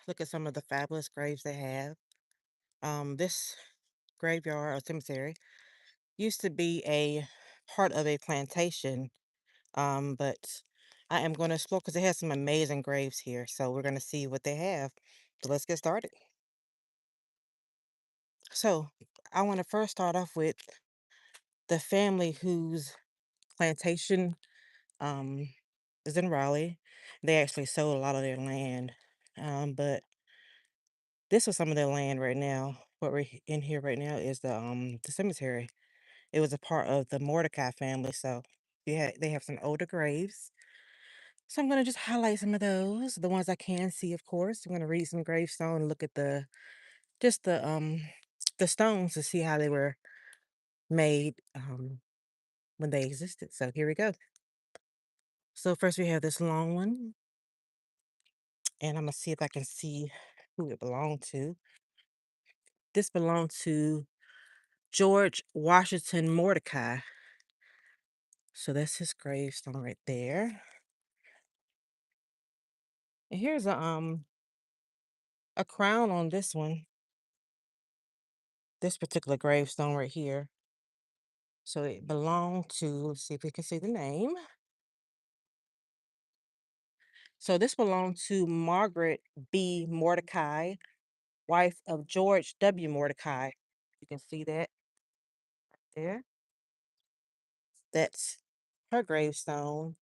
look at some of the fabulous graves they have. This graveyard or cemetery used to be a part of a plantation, but I am going to explore because it has some amazing graves here. So we're going to see what they have. So let's get started. So I want to first start off with the family whose plantation um, is in Raleigh. They actually sold a lot of their land, but this was some of their land right now. What we're in here right now is the cemetery. It was a part of the Mordecai family, so they have some older graves. So I'm gonna just highlight some of those, the ones I can see, of course. I'm gonna read some gravestone and look at just the stones to see how they were made when they existed. So here we go. So first we have this long one, and I'm gonna see if I can see who it belonged to. This belonged to George Washington Mordecai. So that's his gravestone right there. And here's a crown on this one, this particular gravestone right here. So it belonged to, let's see if we can see the name. So this belonged to Margaret B. Mordecai, wife of George W. Mordecai. You can see that there. That's her gravestone.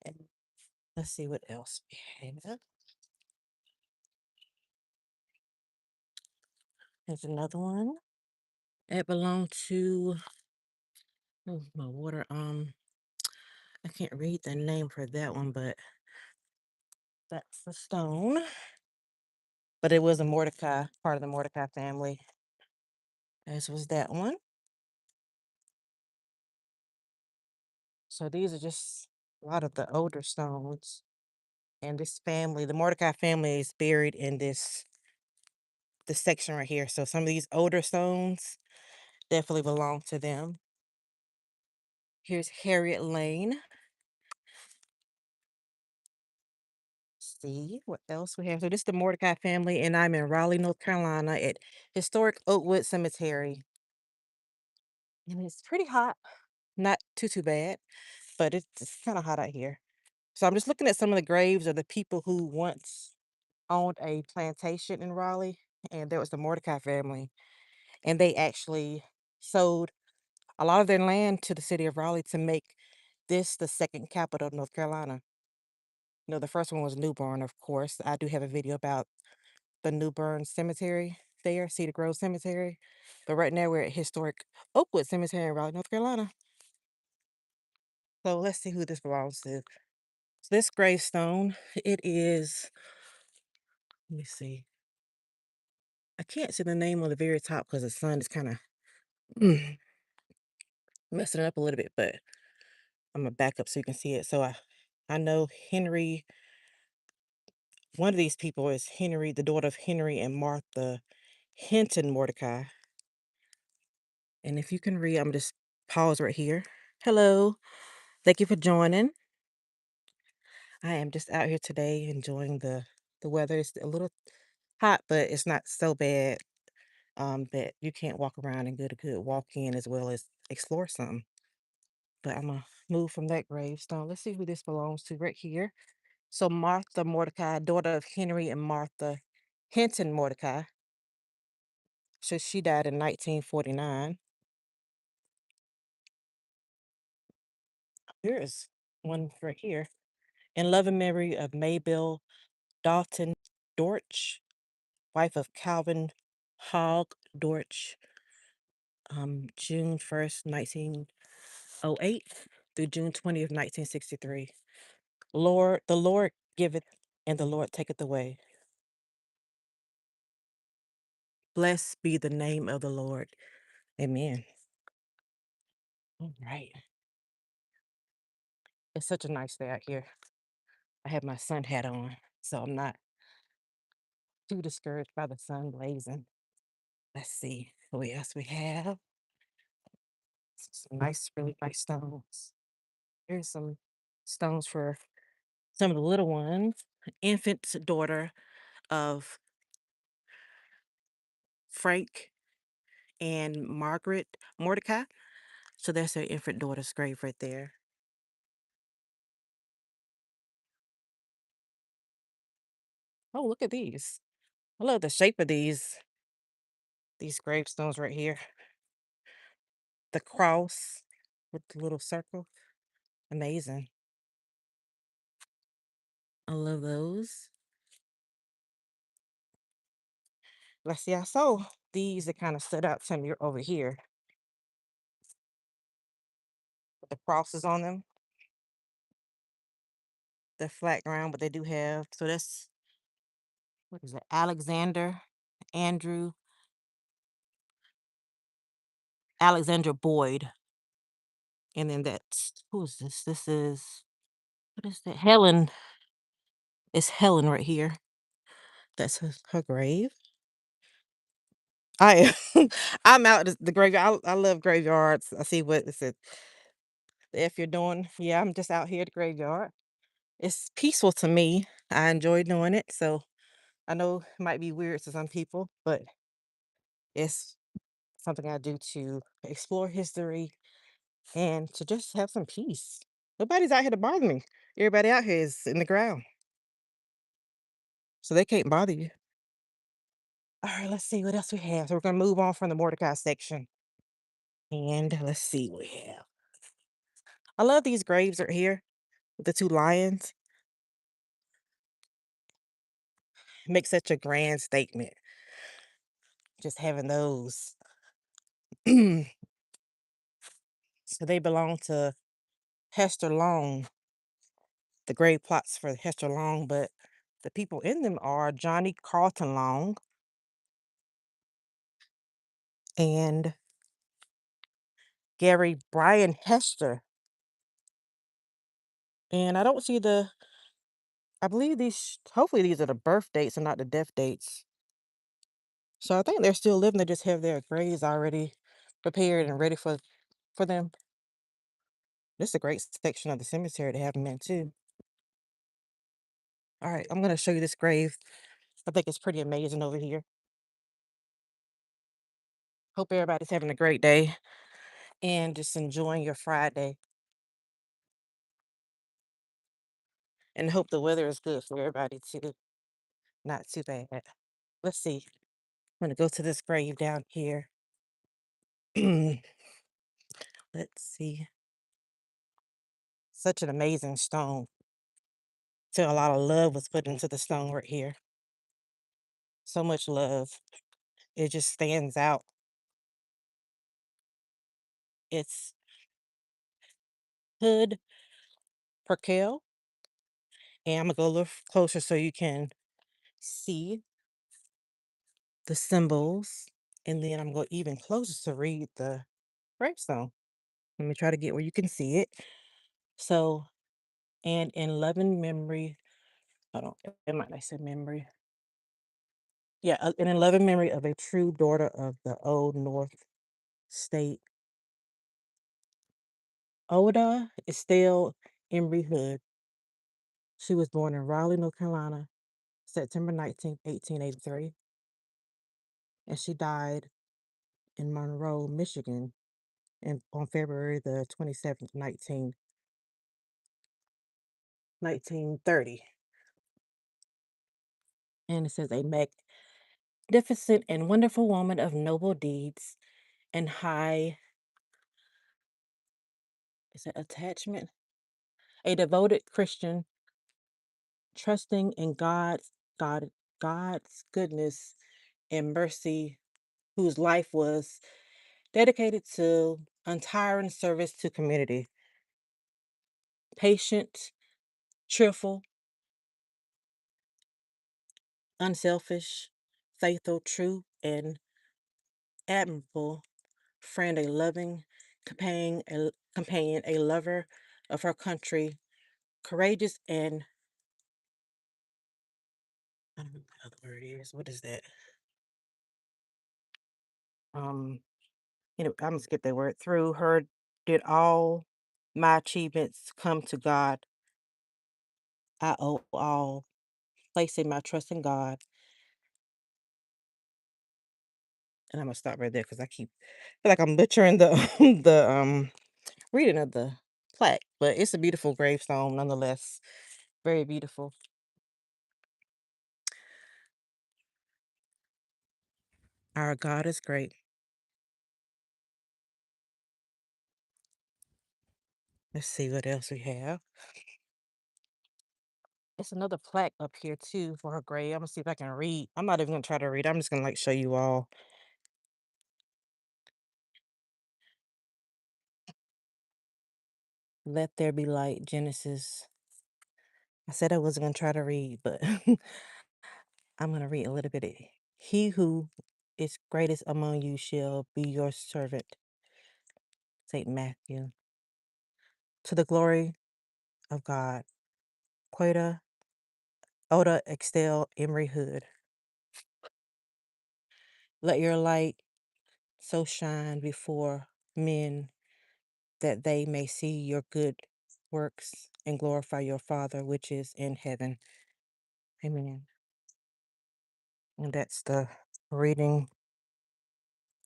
And let's see what else we have. There's another one. It belonged to, oh, my water. I can't read the name for that one, but that's the stone. But it was a Mordecai, part of the Mordecai family, as was that one. So these are just a lot of the older stones. And this family, the Mordecai family, is buried in this section right here. So some of these older stones definitely belong to them. Here's Harriet Lane. See what else we have. So this is the Mordecai family, and I'm in Raleigh, North Carolina at historic Oakwood Cemetery. And it's pretty hot. Not too bad, but it's kind of hot out here. So I'm just looking at some of the graves of the people who once owned a plantation in Raleigh, and there was the Mordecai family, and they actually sold a lot of their land to the city of Raleigh to make this the second capital of North Carolina. You know, the first one was New Bern, of course. I do have a video about the New Bern Cemetery there, Cedar Grove Cemetery. But right now we're at historic Oakwood Cemetery in Raleigh, North Carolina. So let's see who this belongs to. So this gravestone, it is, let me see. I can't see the name on the very top because the sun is kind of messing it up a little bit, but I'm gonna back up so you can see it. So I know Henry, one of these people is Henry, the daughter of Henry and Martha Hinton Mordecai. And if you can read, I'm just pause right here. Hello, thank you for joining. I am just out here today enjoying the weather. It's a little hot, but it's not so bad that you can't walk around and get a good walk in as well as explore some. But I'm gonna move from that gravestone. Let's see who this belongs to right here. So Martha Mordecai, daughter of Henry and Martha Hinton Mordecai. So she died in 1949. Here is one right here. In loving memory of Maybelle Dalton Dortch, wife of Calvin Hogg Dortch, June 1st, 1908 through June 20th, 1963. Lord, the Lord giveth and the Lord taketh away. Blessed be the name of the Lord. Amen. All right. It's such a nice day out here. I have my sun hat on, so I'm not too discouraged by the sun blazing. Let's see what else we have. Some nice, really nice stones. Here's some stones for some of the little ones. Infant's daughter of Frank and Margaret Mordecai. So that's their infant daughter's grave right there. Oh, look at these. I love the shape of these gravestones right here. The cross with the little circle. Amazing. I love those. Let's see, I saw these that kind of stood out to me over here with the crosses on them. The flat ground, but they do have, so that's, what is it? Alexander, Andrew, Alexander Boyd. And then that's, who is this? This is, what is that? Helen. It's Helen right here. That's her grave. I am. I'm out the graveyard. I love graveyards. I see what is it. If you're doing, yeah, I'm just out here at the graveyard. It's peaceful to me. I enjoy doing it. So I know it might be weird to some people, but it's something I do to explore history and to just have some peace. Nobody's out here to bother me. Everybody out here is in the ground, so they can't bother you. All right, let's see what else we have. So we're gonna move on from the Mordecai section, and let's see what we have. I love these graves right here with the two lions. It makes such a grand statement. Just having those. So they belong to Hester Long, the grave plots for Hester Long, but the people in them are Johnny Carlton Long and Gary Brian Hester. And I don't see I believe hopefully these are the birth dates and not the death dates. So I think they're still living. They just have their graves already prepared and ready for them. This is a great section of the cemetery to have them in too. All right, I'm going to show you this grave. I think it's pretty amazing over here. Hope everybody's having a great day and just enjoying your Friday. And hope the weather is good for everybody too. Not too bad. Let's see. I'm going to go to this grave down here. Let's see. Such an amazing stone. So a lot of love was put into the stone right here. So much love. It just stands out. It's Hood Perkel. And I'm going to go a little closer so you can see the symbols. And then I'm going even closer to read the gravestone. Let me try to get where you can see it. So, and in loving memory, I don't, it might not say memory. Yeah, and in loving memory of a true daughter of the old North State, Oda Estelle Embry Hood. She was born in Raleigh, North Carolina, September 19th, 1883, and she died in Monroe, Michigan, on February the 27th, 1930. And it says, a magnificent and wonderful woman of noble deeds and high, is it attachment? A devoted Christian, trusting in God, God's goodness and mercy, whose life was dedicated to untiring service to community, patient, cheerful, unselfish, faithful, true, and admirable friend, a loving companion, a lover of her country, courageous and, I don't know what the other word is. What is that? Um, I'm gonna skip that word. Through her did all my achievements come to God. I owe all, placing my trust in God. And I'm gonna stop right there because I feel like I'm butchering the the reading of the plaque, but it's a beautiful gravestone nonetheless. Very beautiful. Our God is great. Let's see what else we have. It's another plaque up here too for her grave. I'm gonna see if I can read. I'm not even gonna try to read. I'm just gonna like show you all. Let there be light. Genesis. I said I wasn't gonna try to read, but I'm gonna read a little bit. He who is greatest among you shall be your servant. Saint Matthew. To the glory of God. Queta Oda Extel Emery Hood. Let your light so shine before men that they may see your good works and glorify your Father which is in heaven. Amen. And that's the reading.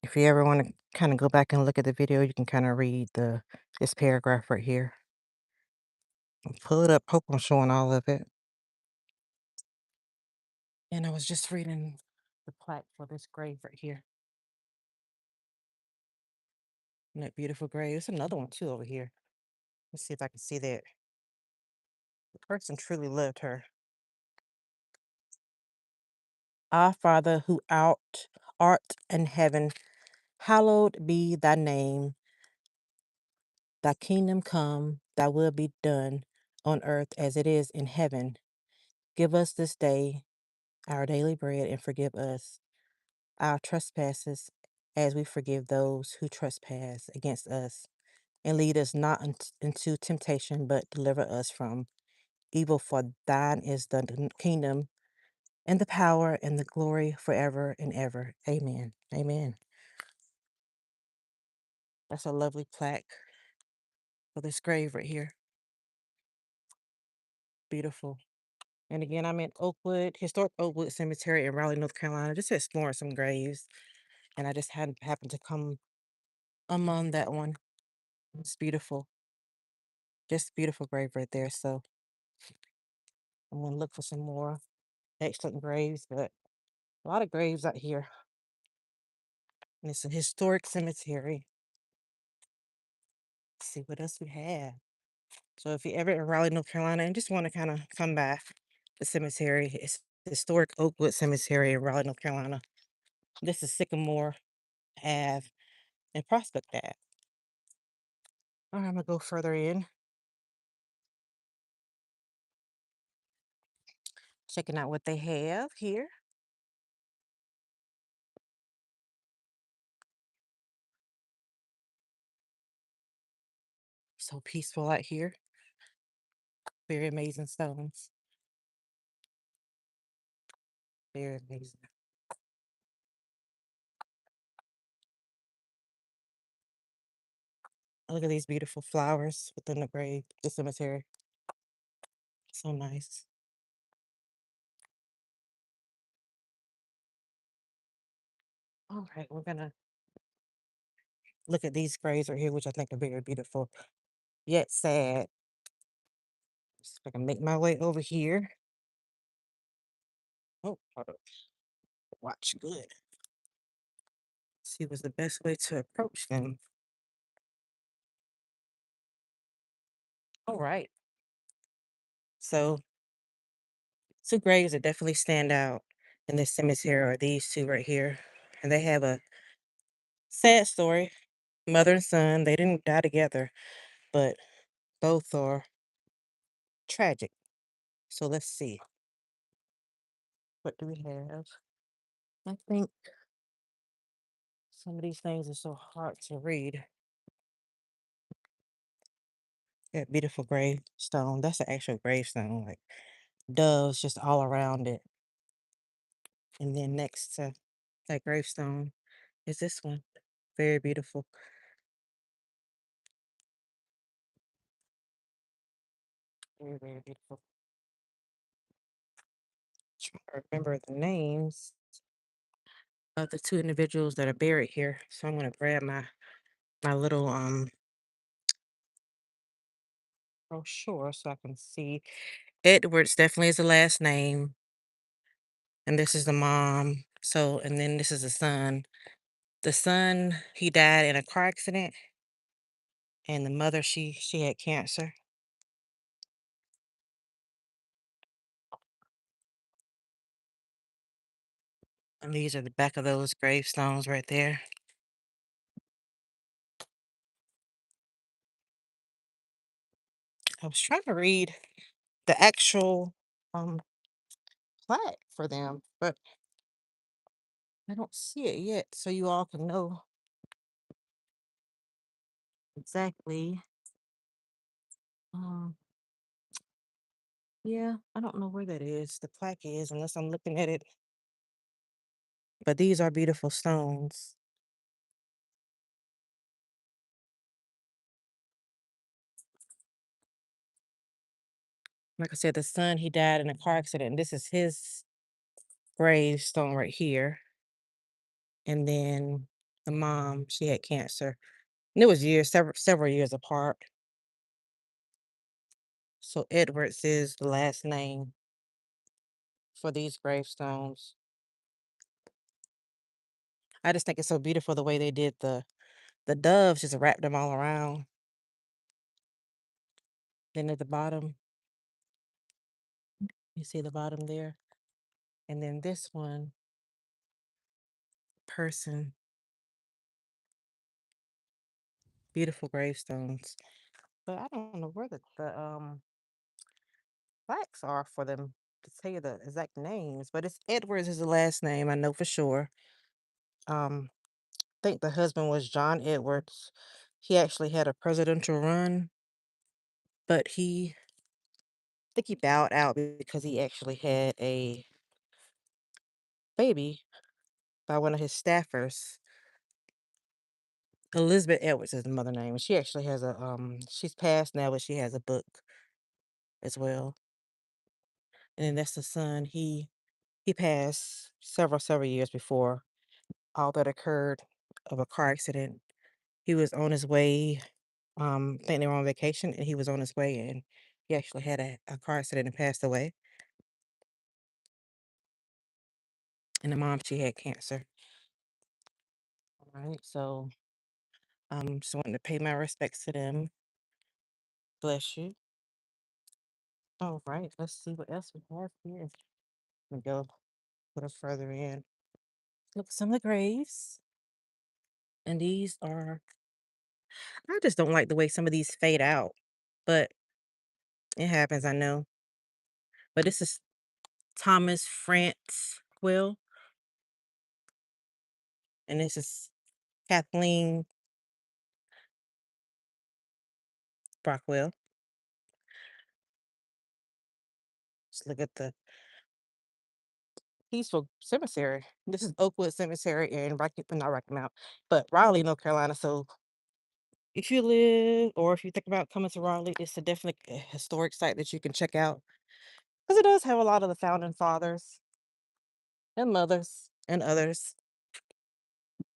If you ever want to kind of go back and look at the video, you can kind of read this paragraph right here. I'll pull it up. Hope I'm showing all of it. And I was just reading the plaque for this grave right here. Isn't that beautiful grave? There's another one too over here. Let's see if I can see that. The person truly loved her. Our Father who art in heaven, hallowed be thy name. Thy kingdom come, thy will be done on earth as it is in heaven. Give us this day our daily bread and forgive us our trespasses as we forgive those who trespass against us. And lead us not into temptation, but deliver us from evil. For thine is the kingdom and the power and the glory forever and ever. Amen. Amen. That's a lovely plaque for this grave right here. Beautiful. And again, I'm in Oakwood, historic Oakwood Cemetery in Raleigh, North Carolina, just exploring some graves. And I just had happened to come among that one. It's beautiful. Just a beautiful grave right there. So I'm gonna look for some more excellent graves, but a lot of graves out here. And it's a historic cemetery. Let's see what else we have. So if you're ever in Raleigh, North Carolina, and just want to kind of come by the cemetery, it's the historic Oakwood Cemetery in Raleigh, North Carolina. This is Sycamore Ave and Prospect Ave. All right, I'm gonna go further in, checking out what they have here. So peaceful out here. Very amazing stones. Very amazing. Look at these beautiful flowers within the grave, the cemetery. So nice. All right, we're gonna look at these graves right here, which I think are very beautiful, yet sad. So I can make my way over here. Oh, hold up. Watch good. See what's the best way to approach them. All right. So two graves that definitely stand out in this cemetery are these two right here. And they have a sad story. Mother and son, they didn't die together, but both are tragic. So let's see. What do we have? I think some of these things are so hard to read. That beautiful gravestone. That's an actual gravestone, like doves just all around it. And then next to that gravestone is this one. Very beautiful. Very, very beautiful. Trying to remember the names. of the two individuals that are buried here. So I'm gonna grab my little brochure so I can see. Edwards definitely is the last name, and this is the mom. So and then this is the son. The son, he died in a car accident, and the mother, she had cancer. And these are the back of those gravestones right there. I was trying to read the actual um plaque for them, but I don't see it yet, so you all can know exactly. Um, yeah, I don't know where that is. The plaque is, unless I'm looking at it. But these are beautiful stones. Like I said, the son, he died in a car accident. This is his gravestone right here. And then the mom, she had cancer. And it was years, several years apart. So Edwards is the last name for these gravestones. I just think it's so beautiful the way they did the doves, just wrapped them all around. Then at the bottom, you see the bottom there. And then this one, person, beautiful gravestones. But I don't know where the plaques are for them to tell you the exact names. But it's Edwards is the last name, I know for sure. I think the husband was John Edwards. He actually had a presidential run, but I think he bowed out because he actually had a baby by one of his staffers. Elizabeth Edwards is the mother name. She actually has she's passed now, but she has a book as well. And then that's the son. He passed several years before all that occurred of a car accident. He was on his way, I think they were on vacation and he was on his way and he actually had a car accident and passed away. And the mom, she had cancer. All right. So just wanting to pay my respects to them. Bless you. All right, let's see what else we have here. Let me go a little further in. Look at some of the graves. And these are, I just don't like the way some of these fade out, but it happens, I know. But this is Thomas France Quill, and this is Kathleen Brockwell. Just look at the peaceful cemetery. This is Oakwood Cemetery in Rocky, not Rocky Mount, but Raleigh, North Carolina. So if you live or if you think about coming to Raleigh, it's a definitely a historic site that you can check out because it does have a lot of the founding fathers and mothers and others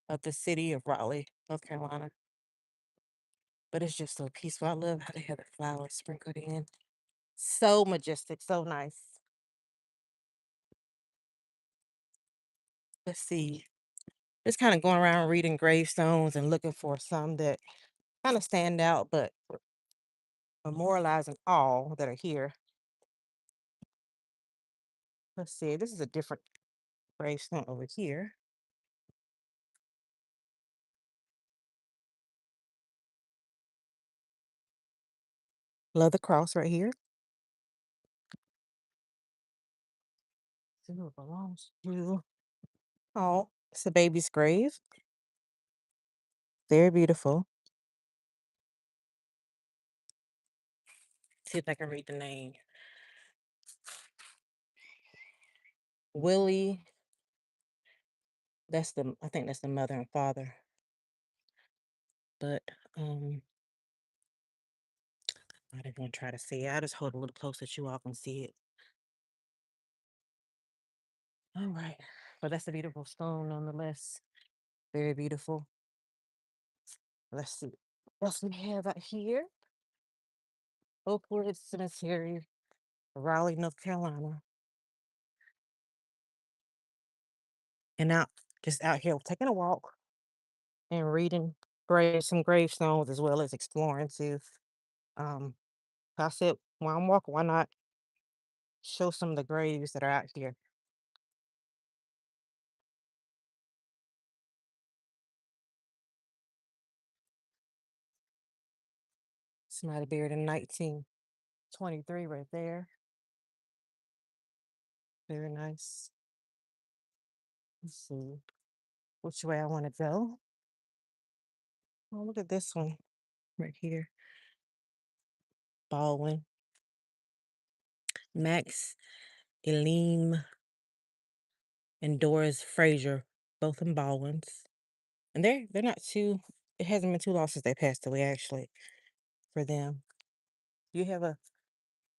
of the city of Raleigh, North Carolina. But it's just so peaceful. I love how they have the flowers sprinkled in. So majestic, so nice. Let's see. Just kind of going around reading gravestones and looking for some that kind of stand out, but memorializing all that are here. Let's see. This is a different gravestone over here. Love the cross right here. See who it belongs to. Oh, it's a baby's grave. Very beautiful. See if I can read the name. Willie. I think that's the mother and father. But I didn't want to try to see it. I just hold a little close so that you all can see it. All right. But that's a beautiful stone nonetheless. Very beautiful. Let's see what else we have out here. Oakwood Cemetery, Raleigh, North Carolina. And out just out here taking a walk and reading some gravestones as well as exploring too. Um, I said while I'm walking, why not show some of the graves that are out here? Somebody buried in 1923 right there. Very nice. Let's see which way I want to go. Oh, look at this one right here. Baldwin. Max Elim and Doris Frazier, both in Baldwins. And they're not too it hasn't been too long since they passed away actually for them. You have a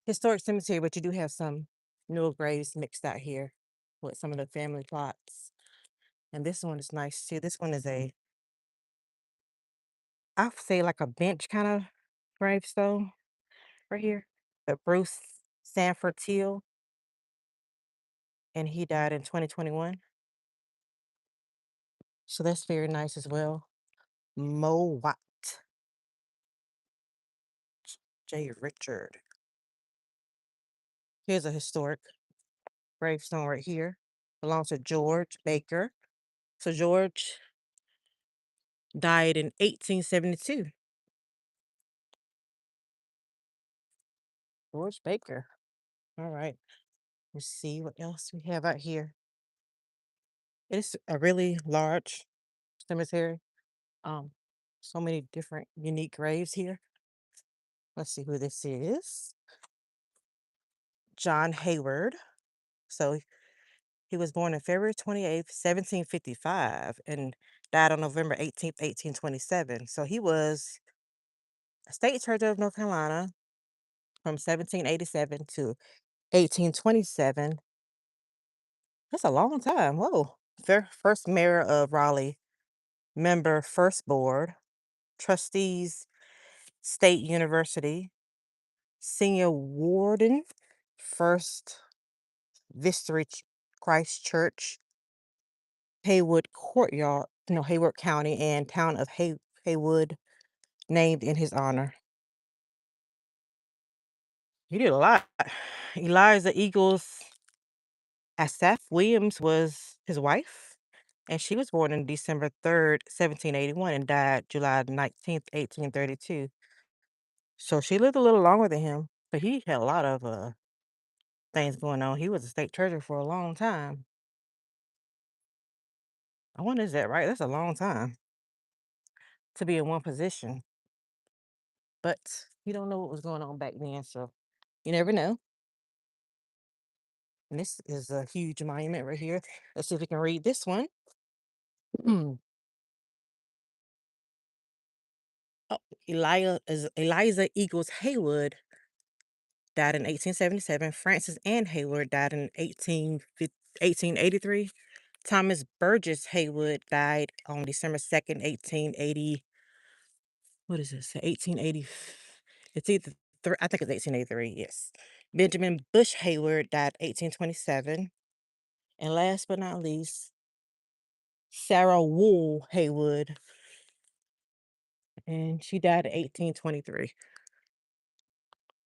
historic cemetery, but you do have some newer graves mixed out here with some of the family plots. And this one is nice too. This one is I'd say like a bench kind of gravestone right here. But Bruce Sanford Teal, and he died in 2021. So that's very nice as well. Mo Watt, J. Richard. Here's a historic gravestone right here. Belongs to George Baker. So George died in 1872. George Baker. All right. Let's see what else we have out here. It's a really large cemetery. Um, so many different unique graves here. Let's see who this is. John Hayward. So he was born on February 28th, 1755, and died on November 18th, 1827. So he was a state treasurer of North Carolina from 1787 to 1827. That's a long time. Whoa. First mayor of Raleigh, member first board, trustees, State University, senior warden, first Vistry Christ Church, Haywood Courtyard, no, Hayward County, and town of Haywood, named in his honor. He did a lot. Eliza Eagles Asaph Williams was his wife, and she was born on December 3rd, 1781, and died July 19th, 1832. So she lived a little longer than him, but he had a lot of things going on. He was a state treasurer for a long time. I wonder, is that right? That's a long time to be in one position. But you don't know what was going on back then, so you never know. And this is a huge monument right here. Let's see if we can read this one. Oh, Eliza Eagles Haywood died in 1877. Francis Ann Hayward died in 1883. Thomas Burgess Haywood died on December 2nd, 1880. What is this? 1880. It's either, I think it's 1883, yes. Benjamin Bush Hayward died 1827. And last but not least, Sarah Wool Haywood, and she died in 1823.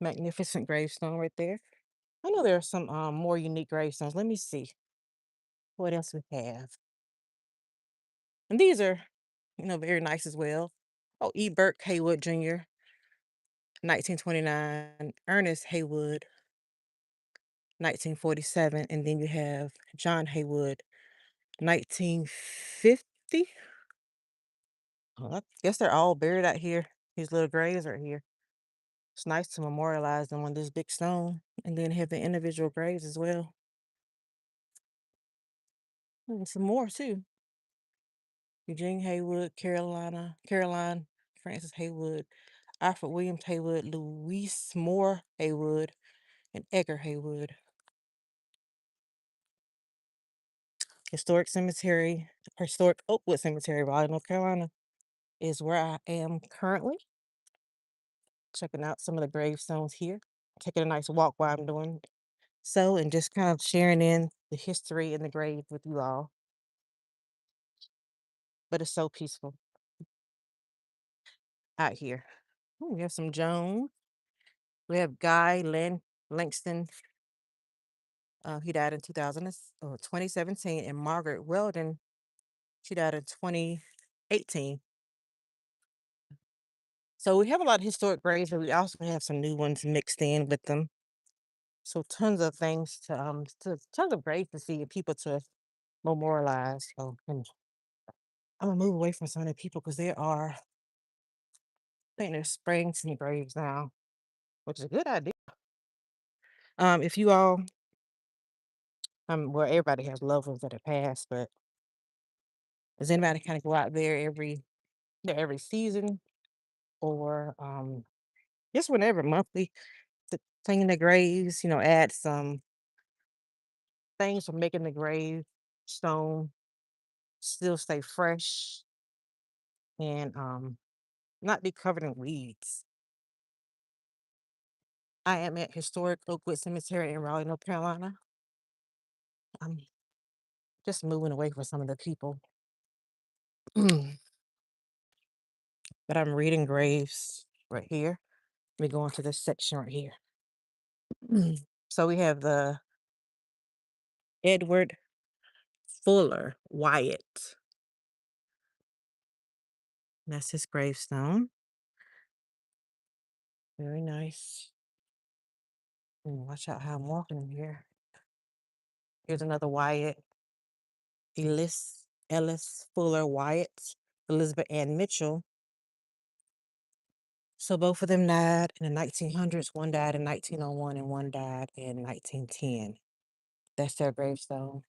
Magnificent gravestone right there. I know there are some more unique gravestones. Let me see what else we have. And these are, very nice as well. Oh, E. Burke Haywood Jr., 1929. Ernest Haywood, 1947. And then you have John Haywood, 1950. Well, I guess they're all buried out here. These little graves right here. It's nice to memorialize them on this big stone and then have the individual graves as well. And some more too. Eugene Haywood, Caroline Francis Haywood, Alfred Williams Haywood, Louise Moore Haywood, and Edgar Haywood. Historic Cemetery, Historic Oakwood Cemetery, Raleigh, North Carolina, is where I am currently. Checking out some of the gravestones here. Taking a nice walk while I'm doing so, and just kind of sharing in the history in the grave with you all. But it's so peaceful out here. Ooh, we have some Joan. We have Langston. He died in 2017, and Margaret Weldon, she died in 2018. So we have a lot of historic graves, but we also have some new ones mixed in with them. So tons of things tons of graves to see and people to memorialize. So and I'm gonna move away from some of the people because there are, I think there's spraying some graves now, which is a good idea. If you all, well, everybody has loved ones that have passed, but does anybody kind of go out there every season or just whenever monthly to clean the graves? Add some things for making the grave stone still stay fresh and not be covered in weeds. I am at Historic Oakwood Cemetery in Raleigh, North Carolina. I'm just moving away from some of the people. But I'm reading graves right here. Let me go into this section right here. So we have the Edward Fuller Wyatt. That's his gravestone. Very nice. Watch out how I'm walking in here. Here's another Wyatt. Ellis Fuller Wyatt. Elizabeth Ann Mitchell. So both of them died in the 1900s. One died in 1901 and one died in 1910. That's their gravestone.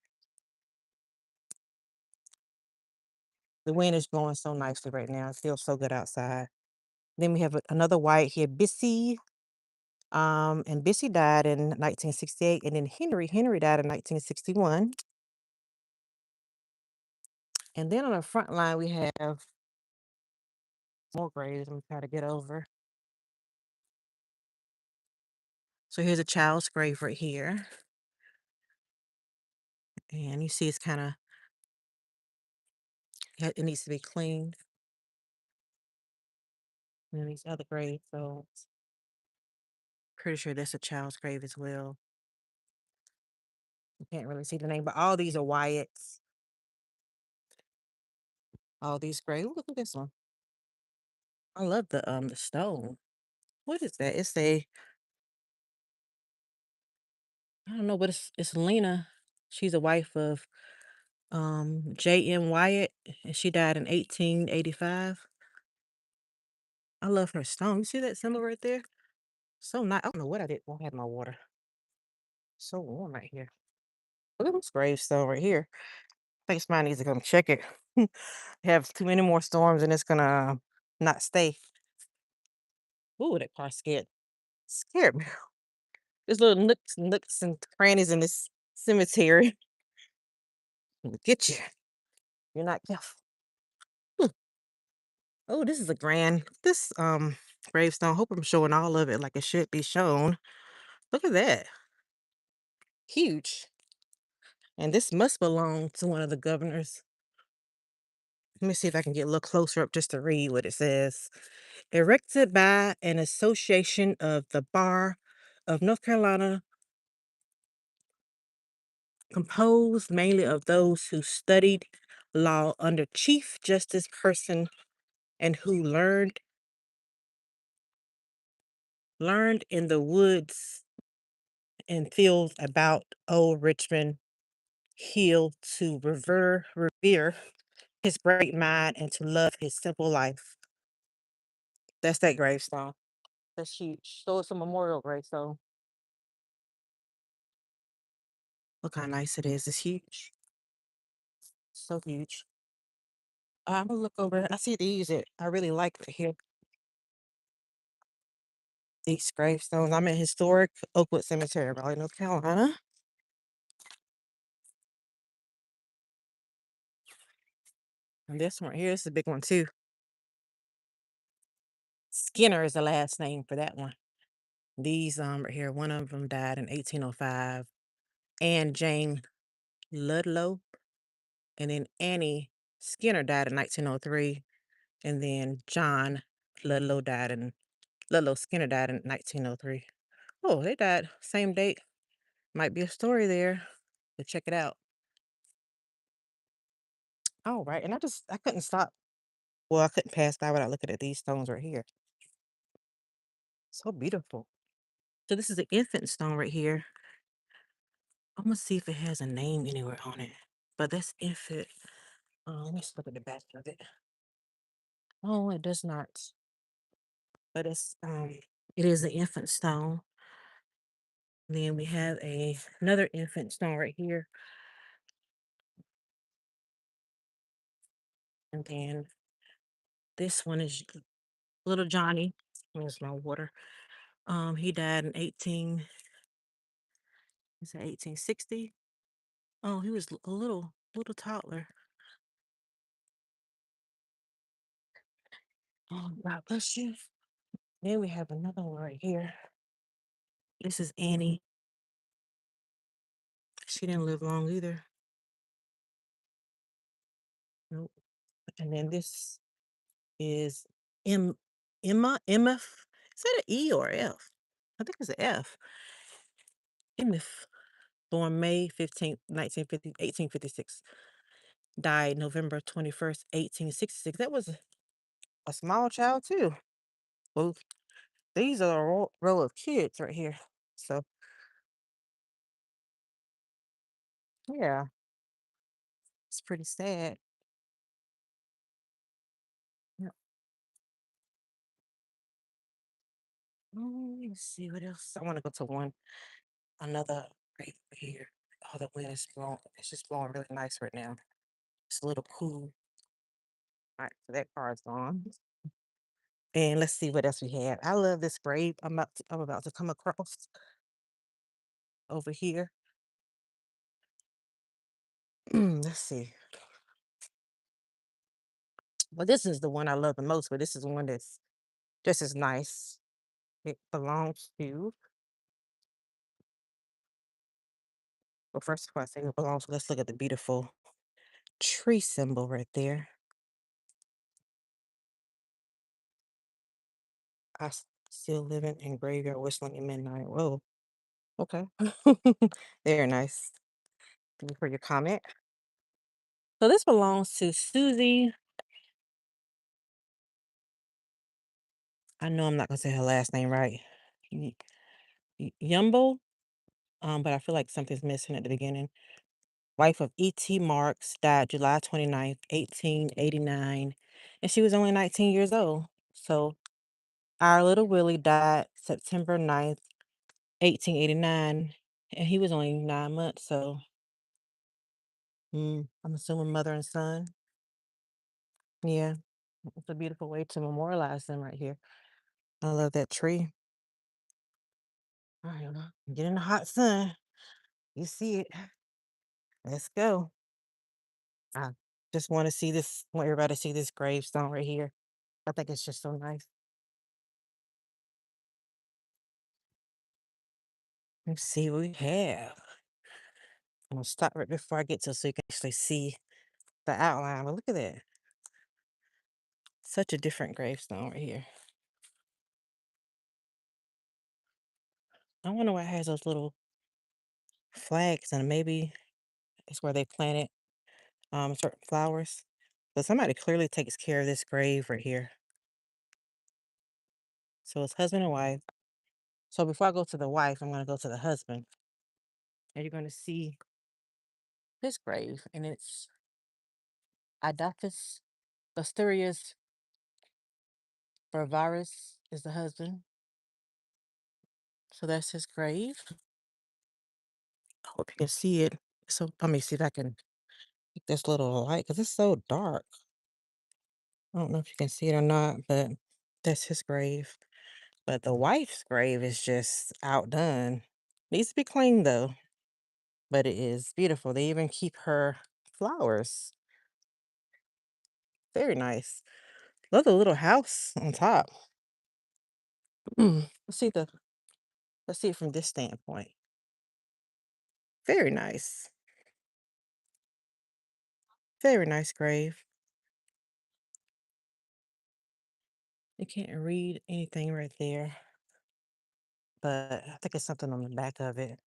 The wind is blowing so nicely right now. It feels so good outside. Then we have another Wyatt here, Bissy. And Bissy died in 1968, and then Henry died in 1961. And then on the front line, we have more graves. I'm trying to get over. So here's a child's grave right here. And you see it's kind of, it needs to be cleaned. And then these other graves, so pretty sure that's a child's grave as well. You can't really see the name, but all these are Wyatt's. All these graves. Look at this one. I love the stone. What is that? I don't know, but it's Lena. She's a wife of J.M. Wyatt, and she died in 1885. I love her stone. You see that symbol right there? So nice. I don't know what I did. Won't have my water. So warm right here. Look at this gravestone right here. I think somebody needs to come check it. Have too many more storms and it's gonna not stay. Ooh, that car scared me. There's little nooks and crannies in this cemetery. It'll get you. You're not careful. Ooh. Oh, this is this gravestone. Hope I'm showing all of it like it should be shown. Look at that. Huge. And this must belong to one of the governors. Let me see if I can get a little closer up just to read what it says. Erected by an association of the Bar of North Carolina, composed mainly of those who studied law under Chief Justice Person and who learned in the woods and fields about old Richmond Hill to revere his great mind and to love his simple life. That's that gravestone. That's huge. So it's a memorial gravestone. Look how nice it is. It's huge. So huge. I'm gonna look over. I see these that I really like right here. These gravestones. I'm at historic Oakwood Cemetery, Raleigh, North Carolina. And this one here is a big one too. Skinner is the last name for that one. These right here, one of them died in 1805. And Jane Ludlow, and then Annie Skinner died in 1903, and then John Ludlow died in Ludlow Skinner died in 1903. Oh, they died same date. Might be a story there. But check it out. Oh, right. And I couldn't stop. Well, I couldn't pass by without looking at these stones right here. So beautiful. So this is an infant stone right here. I'm gonna see if it has a name anywhere on it. But that's infant. Let's look at the back of it. Oh, it does not. But it is an infant stone. Then we have another infant stone right here. And then this one is little Johnny. Where's my water? He died in 1860. Oh, he was a little toddler. Oh, God bless you. Then we have another one right here. This is Annie. She didn't live long either. Nope. And then this is M MF. Is that an E or F? I think it's an F. MF. Born May 15th, 1856. Died November 21st, 1866. That was a small child too. Well, these are a row of kids right here. So yeah, it's pretty sad. Yeah. Let's see what else. I want to go to another right here. Oh, the wind is blowing. It's just blowing really nice right now. It's a little cool. All right, so that card's gone. And let's see what else we have. I love this grave I'm about to come across over here. Let's see. Well, this is the one I love the most, but this is one that's just as nice. It belongs to, well, first of all, I say it belongs, let's look at the beautiful tree symbol right there. Still living in graveyard whistling at midnight. Whoa. Okay. Very nice. Thank you for your comment. So this belongs to Susie. I know I'm not gonna say her last name right. Y- Yumble. But I feel like something's missing at the beginning. Wife of E.T. Marks, died July 29th, 1889. And she was only 19 years old. So our little Willie died September 9th, 1889. And he was only 9 months. So I'm assuming mother and son. Yeah. It's a beautiful way to memorialize them right here. I love that tree. All right, well, get in the hot sun. You see it. Let's go. I just want to see this, want everybody to see this gravestone right here. I think it's just so nice. Let's see what we have. I'm gonna stop right before I get to so you can actually see the outline. But look at that. Such a different gravestone right here. I wonder why it has those little flags and maybe it's where they planted certain flowers. But somebody clearly takes care of this grave right here. So it's husband and wife. So before I go to the wife, I'm gonna go to the husband. And you're gonna see this grave, and it's Idaphus Busterius Barbarus is the husband. So that's his grave. I hope you can see it. So let me see if I can get this little light because it's so dark. I don't know if you can see it or not, but that's his grave. But the wife's grave is just outdone. Needs to be cleaned though, but it is beautiful. They even keep her flowers. Very nice. Love the little house on top. Let's see the let's see it from this standpoint. Very nice. Very nice grave. You can't read anything right there, but I think it's something on the back of it.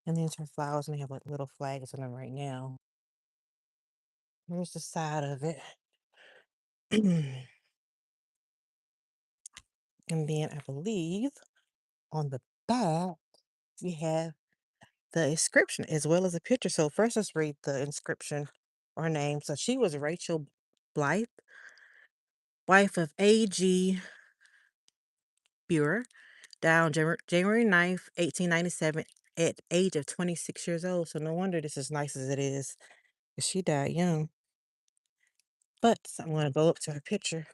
And then some flowers, and they have like little flags in them right now. Here's the side of it. And then I believe on the back, we have the inscription as well as a picture. So first, let's read the inscription or name. So she was Rachel Blythe, wife of A.G. Buer, died on January 9th, 1897, at age of 26 years old. So no wonder this is as nice as it is. 'Cause she died young. But I'm going to go up to her picture.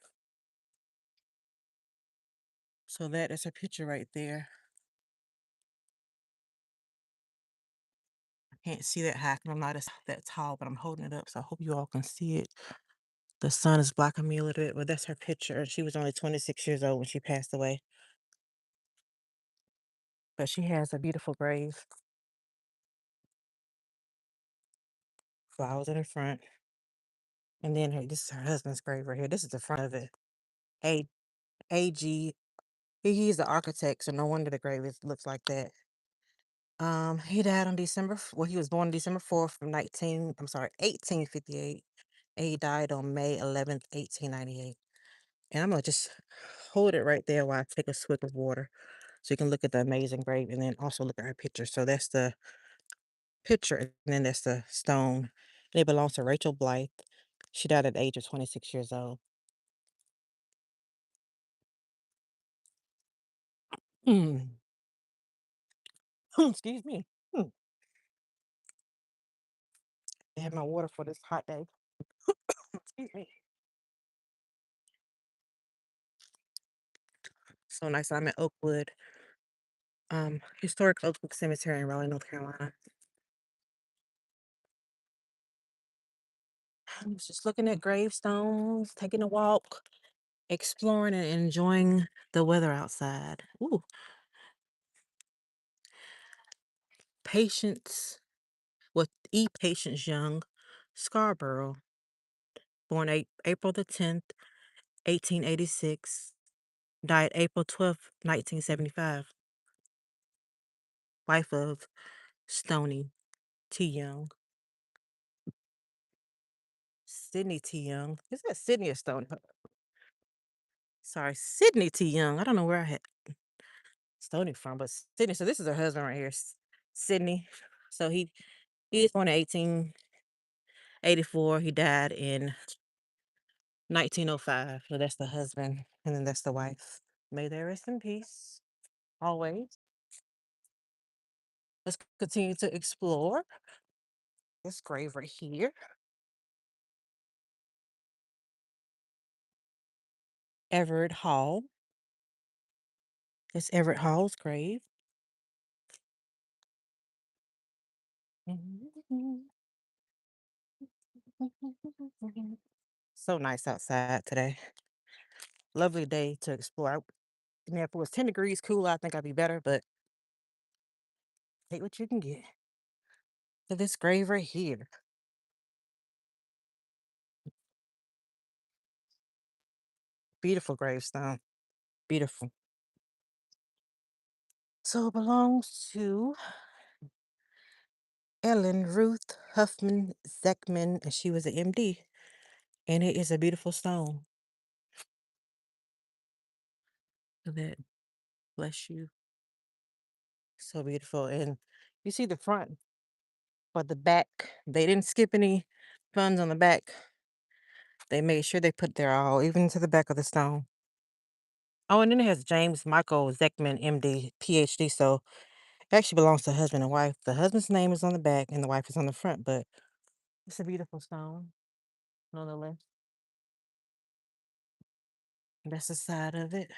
So that is her picture right there. I can't see that high 'cause I'm not that tall, but I'm holding it up. So I hope you all can see it. The sun is blocking me a little bit, but that's her picture. She was only 26 years old when she passed away. But she has a beautiful grave, flowers in the front. And then this is her husband's grave right here. This is the front of it. A AG. He's the architect, so no wonder the grave looks like that. He died on well, he was born December 4th from 1858. And he died on May 11th, 1898. And I'm gonna just hold it right there while I take a swig of water. So you can look at the amazing grave and then also look at her picture. So that's the picture, and then that's the stone. And it belongs to Rachel Blythe. She died at the age of 26 years old. Mm. Excuse me. Mm. I have my water for this hot day. Excuse me. So nice. I'm at Oakwood, historic Oakwood Cemetery in Raleigh, North Carolina. I was just looking at gravestones, taking a walk, exploring and enjoying the weather outside. Ooh, Patience with E. Patience Young, Scarborough, born April the 10th, 1886, died April 12th, 1975, wife of Stony T. Young. Sydney T. Young. Is that Sydney or Stony? Sorry, Sydney T. Young. I don't know where I had Stony from, but Sydney. So this is her husband right here, Sydney. So he was born in 1884. He died in 1905. So that's the husband, and then that's the wife. May they rest in peace. Always. Let's continue to explore this grave right here. Everett Hall. It's Everett Hall's grave. So nice outside today. Lovely day to explore. And if it was 10 degrees cooler, I think I'd be better, but take what you can get. To this grave right here. Beautiful gravestone. Beautiful. So it belongs to Ellen Ruth Huffman Zeckman, and she was an MD. And it is a beautiful stone. Look at that. Bless you. So beautiful. And you see the front, but the back, they didn't skip any funds on the back. They made sure they put their all, even to the back of the stone. Oh, and then it has James Michael Zeckman, MD, PhD. So it actually belongs to husband and wife. The husband's name is on the back and the wife is on the front, but it's a beautiful stone, nonetheless. That's the side of it.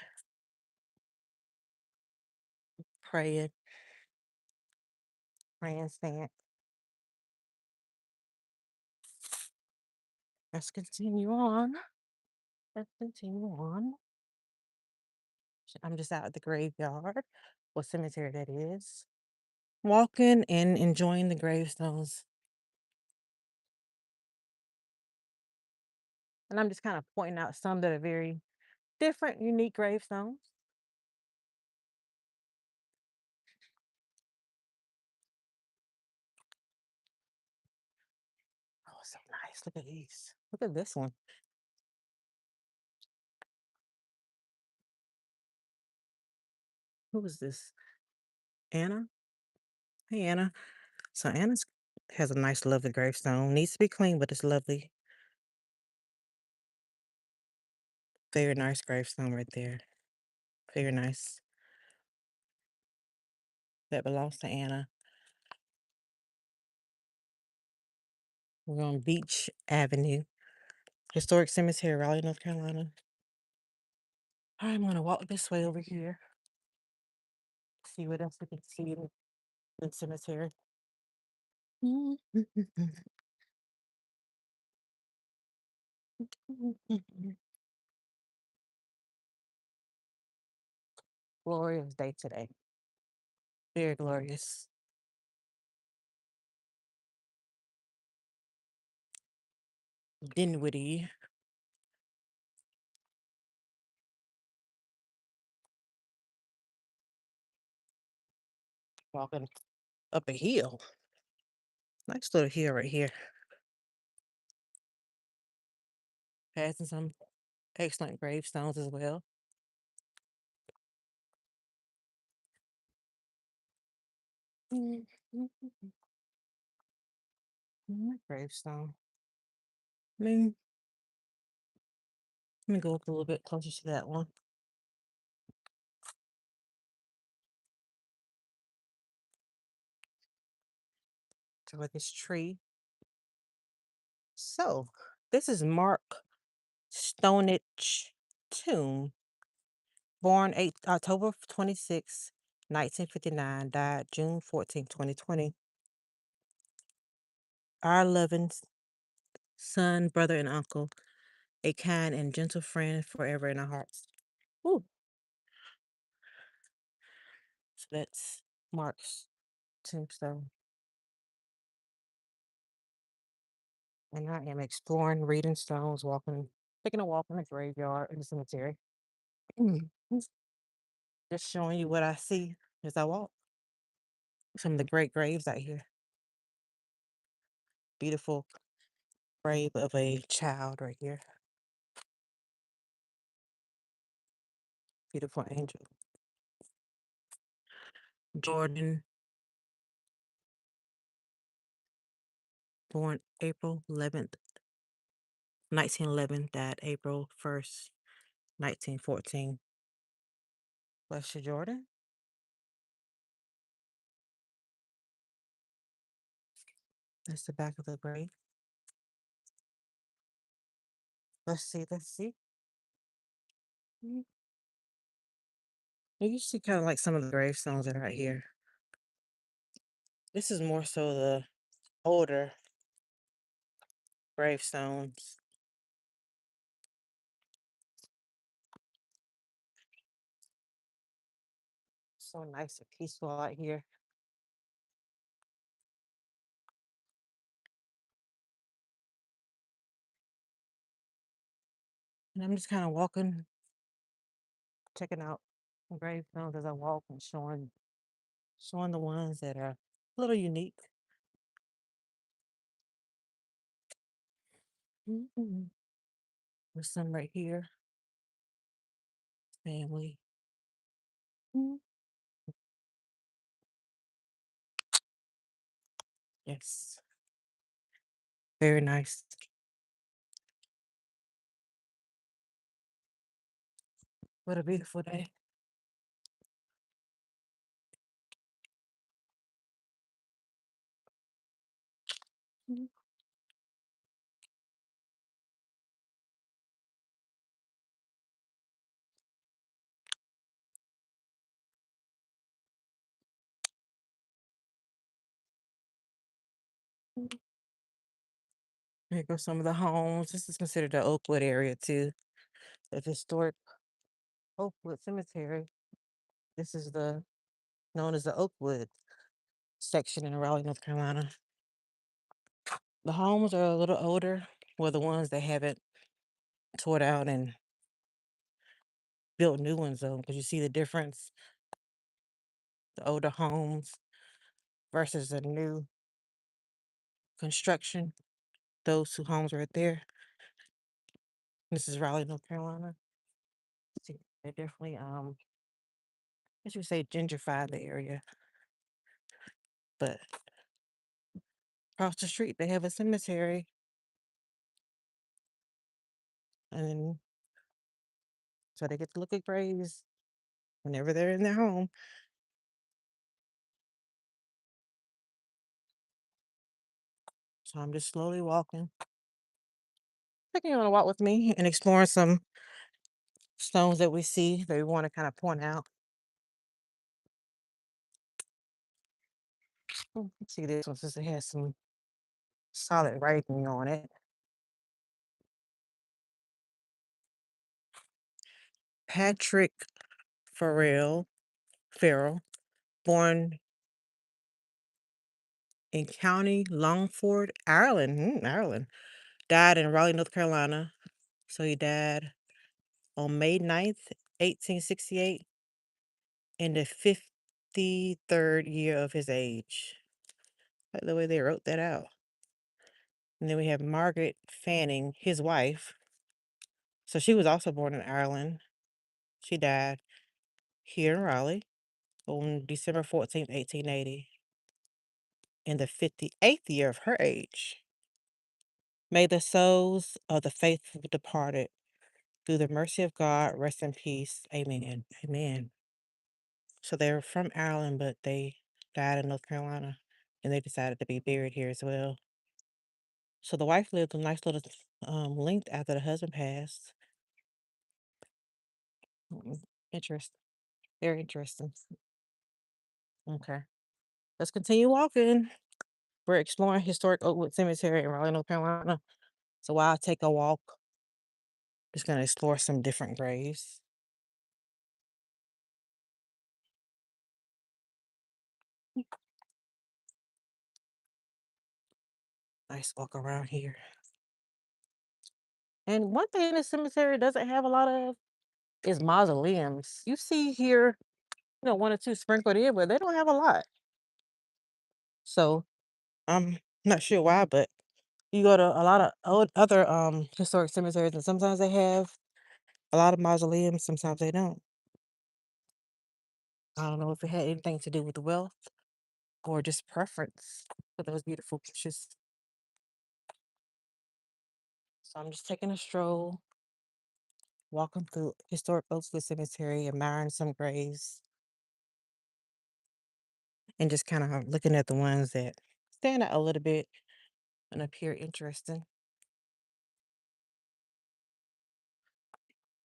Praying, praying stand. Let's continue on. Let's continue on. I'm just out at the graveyard. What cemetery that is. Walking and enjoying the gravestones. And I'm just kind of pointing out some that are very different, unique gravestones. Oh, so nice. Look at these. Look at this one. Who is this? Anna? Hey, Anna. So Anna's has a nice, lovely gravestone. Needs to be clean, but it's lovely. Very nice gravestone right there. Very nice. That belongs to Anna. We're on Beach Avenue, Historic Cemetery, Raleigh, North Carolina. I'm gonna walk this way over here. See what else we can see in the cemetery. Glorious day today. Very glorious. Dinwiddie. Walking up a hill. Nice little hill right here. Passing some excellent gravestones as well. Gravestone. I mean, let me go up a little bit closer to that one. To like this tree. So, this is Mark Stonich Tomb, born October 26, 1959, died June 14, 2020. Our loving son, brother, and uncle, a kind and gentle friend forever in our hearts. Ooh. So that's Mark's tombstone. And I am exploring, reading stones, walking, taking a walk in the graveyard in the cemetery. Just showing you what I see as I walk. Some of the great graves out here. Beautiful grave of a child right here. Beautiful angel. Jordan, born April 11th, 1911, died April 1st, 1914. Bless you, Jordan. That's the back of the grave. Let's see, let's see. Mm. You see kind of like some of the gravestones that are right here. This is more so the older gravestones. So nice and peaceful out here. And I'm just kind of walking, checking out gravestones as I walk and showing the ones that are a little unique. Mhm. There's some right here. Family. Mm. Yes. Very nice. What a beautiful day. Mm. Here go some of the homes. This is considered the Oakwood area too. The historic Oakwood Cemetery. This is the known as the Oakwood section in Raleigh, North Carolina. The homes are a little older, well, the ones that haven't tore out and built new ones though, because you see the difference, the older homes versus the new construction. Those two homes right there. This is Raleigh, North Carolina. See, they definitely I should say gentrified the area. But across the street they have a cemetery, and so they get to look at graves whenever they're in their home. So I'm just slowly walking. Taking you on a walk with me and exploring some stones that we see that we want to kind of point out. Let's see this one since it has some solid writing on it. Patrick Farrell, born in County Longford, Ireland. Ireland. Died in Raleigh, North Carolina. So he died on May 9th, 1868, in the 53rd year of his age. I like the way they wrote that out. And then we have Margaret Fanning, his wife. So she was also born in Ireland. She died here in Raleigh on December 14th, 1880, in the 58th year of her age. May the souls of the faithful departed, through the mercy of God, rest in peace. Amen. Amen. So they're from Ireland, but they died in North Carolina, and they decided to be buried here as well. So the wife lived a nice little length after the husband passed. Interesting. Very interesting. Okay. Let's continue walking. We're exploring historic Oakwood Cemetery in Raleigh, North Carolina. So while I take a walk, just gonna explore some different graves. Nice walk around here. And one thing the cemetery doesn't have a lot of is mausoleums. You see here, one or two sprinkled in, but they don't have a lot. So I'm not sure why, but you go to a lot of other historic cemeteries, and sometimes they have a lot of mausoleums, sometimes they don't. I don't know if it had anything to do with the wealth or just preference for those beautiful pictures. So I'm just taking a stroll, walking through historic Oakwood Cemetery, admiring some graves, and just kind of looking at the ones that stand out a little bit and appear interesting.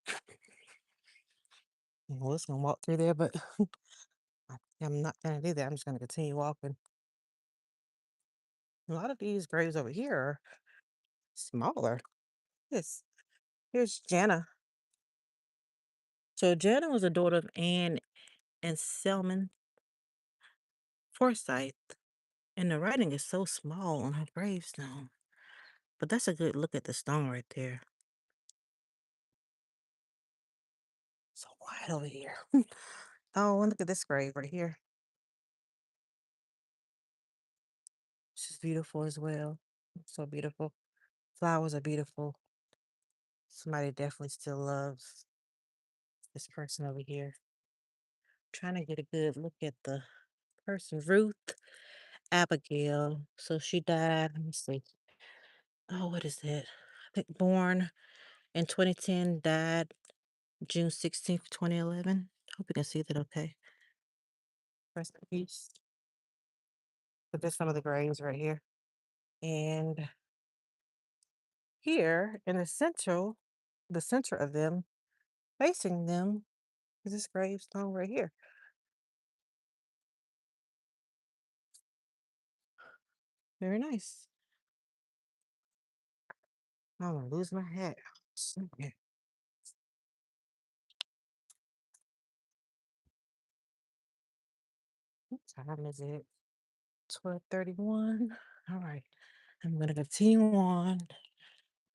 I was gonna walk through there, but I'm not gonna do that. I'm just gonna continue walking. A lot of these graves over here are smaller. This Here's Jana. So Jana was a daughter of Anne and Selman Forsyth, and the writing is so small on her gravestone. But that's a good look at the stone right there. So quiet over here. Oh, and look at this grave right here. She's beautiful as well. So beautiful. Flowers are beautiful. Somebody definitely still loves this person over here. Trying to get a good look at the person. Ruth Abigail. So she died. Let me see. Oh, what is that? I think born in 2010, died June 16th, 2011. Hope you can see that okay. Rest in peace. But there's some of the graves right here. And here in the center of them, facing them, is this gravestone right here. Very nice. I'm gonna lose my hat. Okay. What time is it? 12:31. All right. I'm gonna continue on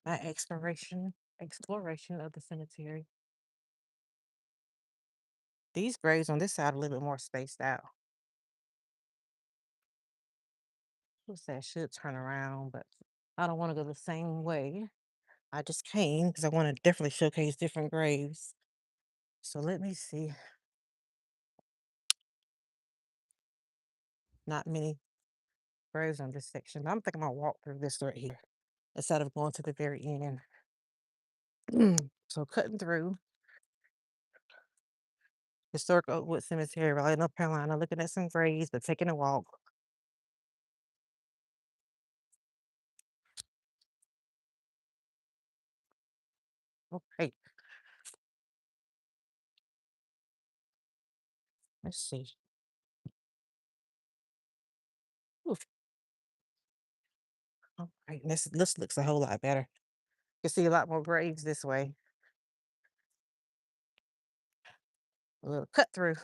my exploration of the cemetery. These graves on this side are a little bit more spaced out. What's that? Should turn around, but I don't want to go the same way. I just came because I want to definitely showcase different graves. So let me see. Not many graves on this section. I'm thinking I'm gonna walk through this right here instead of going to the very end. So cutting through historic Oakwood Cemetery, Raleigh, North Carolina, looking at some graves, but taking a walk. Okay, let's see. Oof. All right, this looks a whole lot better. You can see a lot more graves this way. A little cut through.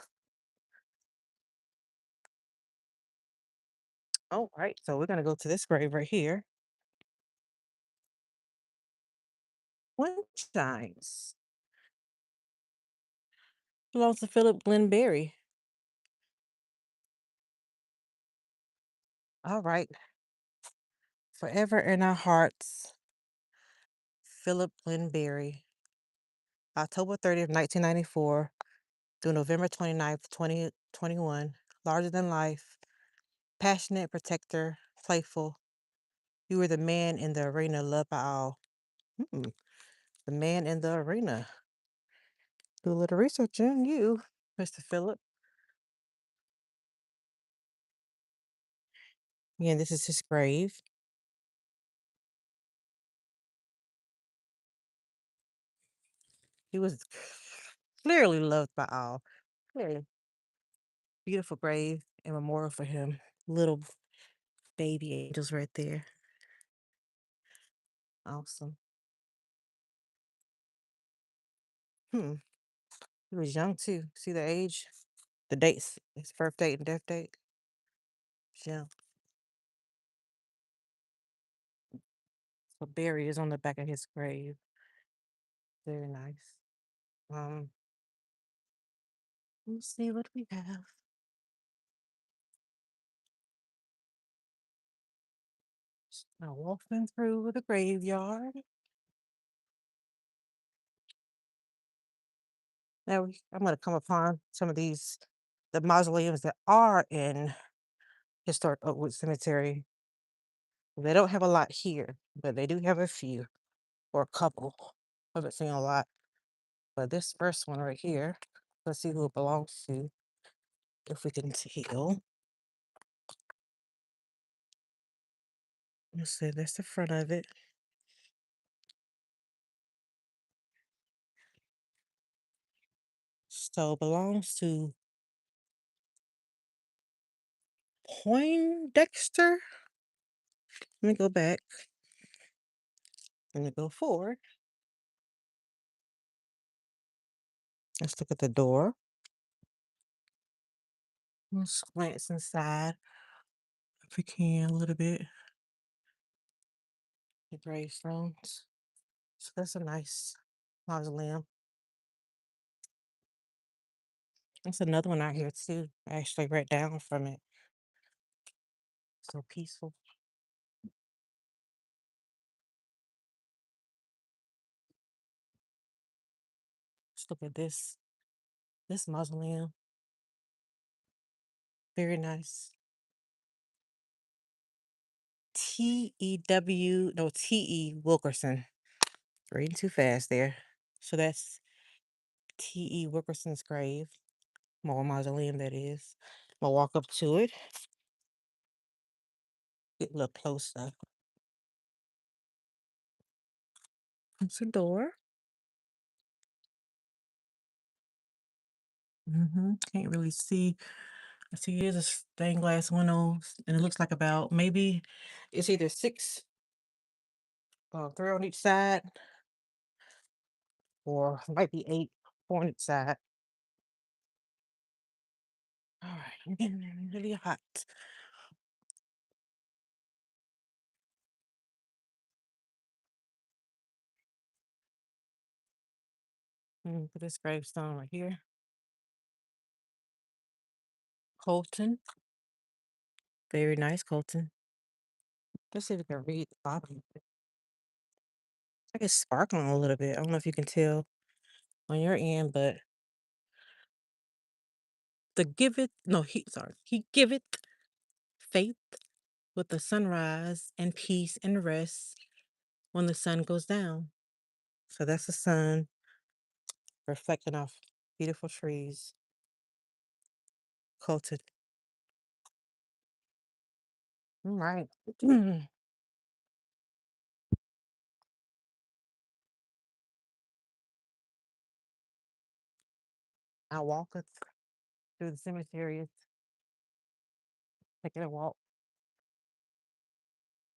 All right, so we're gonna go to this grave right here. Winshines belongs to Philip Glenn Berry. All right, forever in our hearts, Philip Glenn Berry, October 30th, 1994 through November 29th, 2021. Larger than life, passionate protector, playful. You were the man in the arena, loved by all. Hmm, the man in the arena. Do a little research on you, Mr. Philip. Again, this is his grave. He was clearly loved by all. Clearly. Beautiful grave and memorial for him. Little baby angels right there. Awesome. Hmm. He was young too. See the age? The dates, his birth date and death date. Yeah. So Barry is on the back of his grave. Very nice. Um, let's see what we have. Now walking through the graveyard. Now I'm gonna come upon some of these the mausoleums that are in historic Oakwood Cemetery. They don't have a lot here, but they do have a few or a couple. I haven't seen a lot. But this first one right here, let's see who it belongs to, if we can tell. Let's see, that's the front of it. So it belongs to Poindexter. Let me go back. Let me go forward. Let's look at the door. Let's glance inside if we can a little bit. The gravestones. So that's a nice mausoleum. There's another one out here too. I actually read down from it. So peaceful. Let's look at this mausoleum. Very nice. T.E. Wilkerson. Reading too fast there. So that's T.E. Wilkerson's grave. More mausoleum, that is. I'm gonna walk up to it. Get a little closer. It's a door. Can't really see. I see here's a stained glass windows, and it looks like about maybe it's either 6 three on each side, or might be eight, four on each side. All right, I'm getting really hot. Put this gravestone right here. Colton. Very nice, Colton. Let's see if we can read the bottom. I guess sparkling a little bit. I don't know if you can tell on your end, but the giveth, no, he giveth faith with the sunrise and peace and rest when the sun goes down. So that's the sun reflecting off beautiful trees. Colton. All right. I walk it through the cemeteries, taking a walk,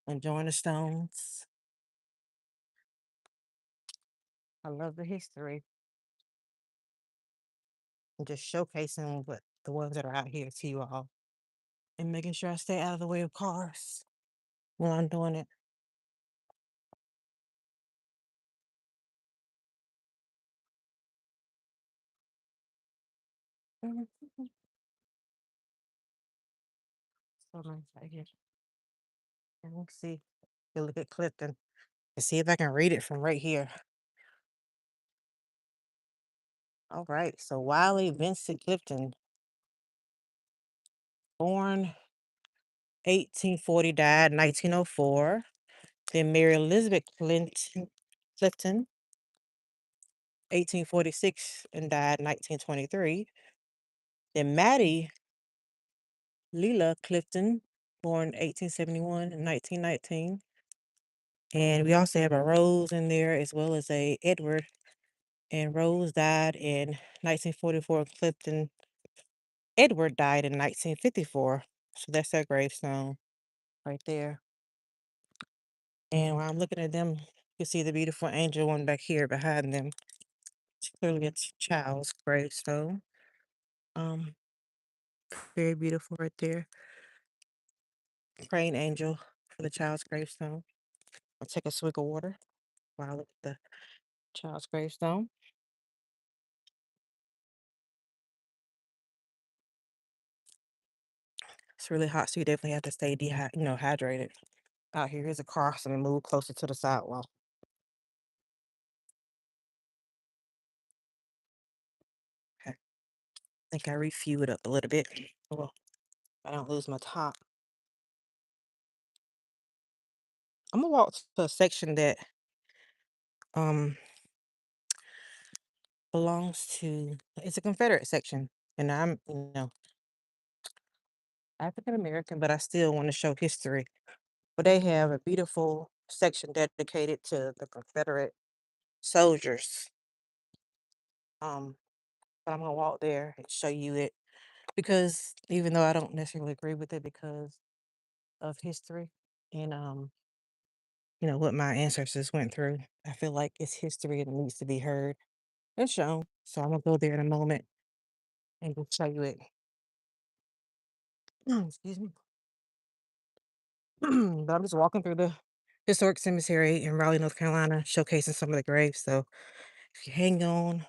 enjoying the stones. I love the history and just showcasing what the ones that are out here to you all and making sure I stay out of the way of cars while I'm doing it. Mhm. So nice right here. And let's see. You look at Clifton and see if I can read it from right here. All right. So Wiley Vincent Clifton, born 1840, died 1904. Then Mary Elizabeth Clifton, 1846 and died 1923. Then Maddie Leela Clifton, born 1871 and 1919. And we also have a Rose in there as well as a Edward. And Rose died in 1944. Clifton Edward died in 1954. So that's their gravestone right there. And while I'm looking at them, you see the beautiful angel one back here behind them. It's clearly a child's gravestone. Um, Very beautiful right there. Praying angel for the child's gravestone. I'll take a swig of water while I look at the child's gravestone. It's really hot, so you definitely have to stay hydrated out here. Here's a car, so we move closer to the sidewalk. Okay. I think I refuel it up a little bit. Well, I don't lose my top. I'm gonna walk to a section that um belongs to it's a Confederate section. And I'm, African American, but I still want to show history. But they have a beautiful section dedicated to the Confederate soldiers. Um, but I'm gonna walk there and show you it because even though I don't necessarily agree with it because of history and what my ancestors went through, I feel like it's history and it needs to be heard and shown. So I'm gonna go there in a moment and go show you it. Excuse me. But I'm just walking through the historic cemetery in Raleigh, North Carolina, showcasing some of the graves. So if you hang on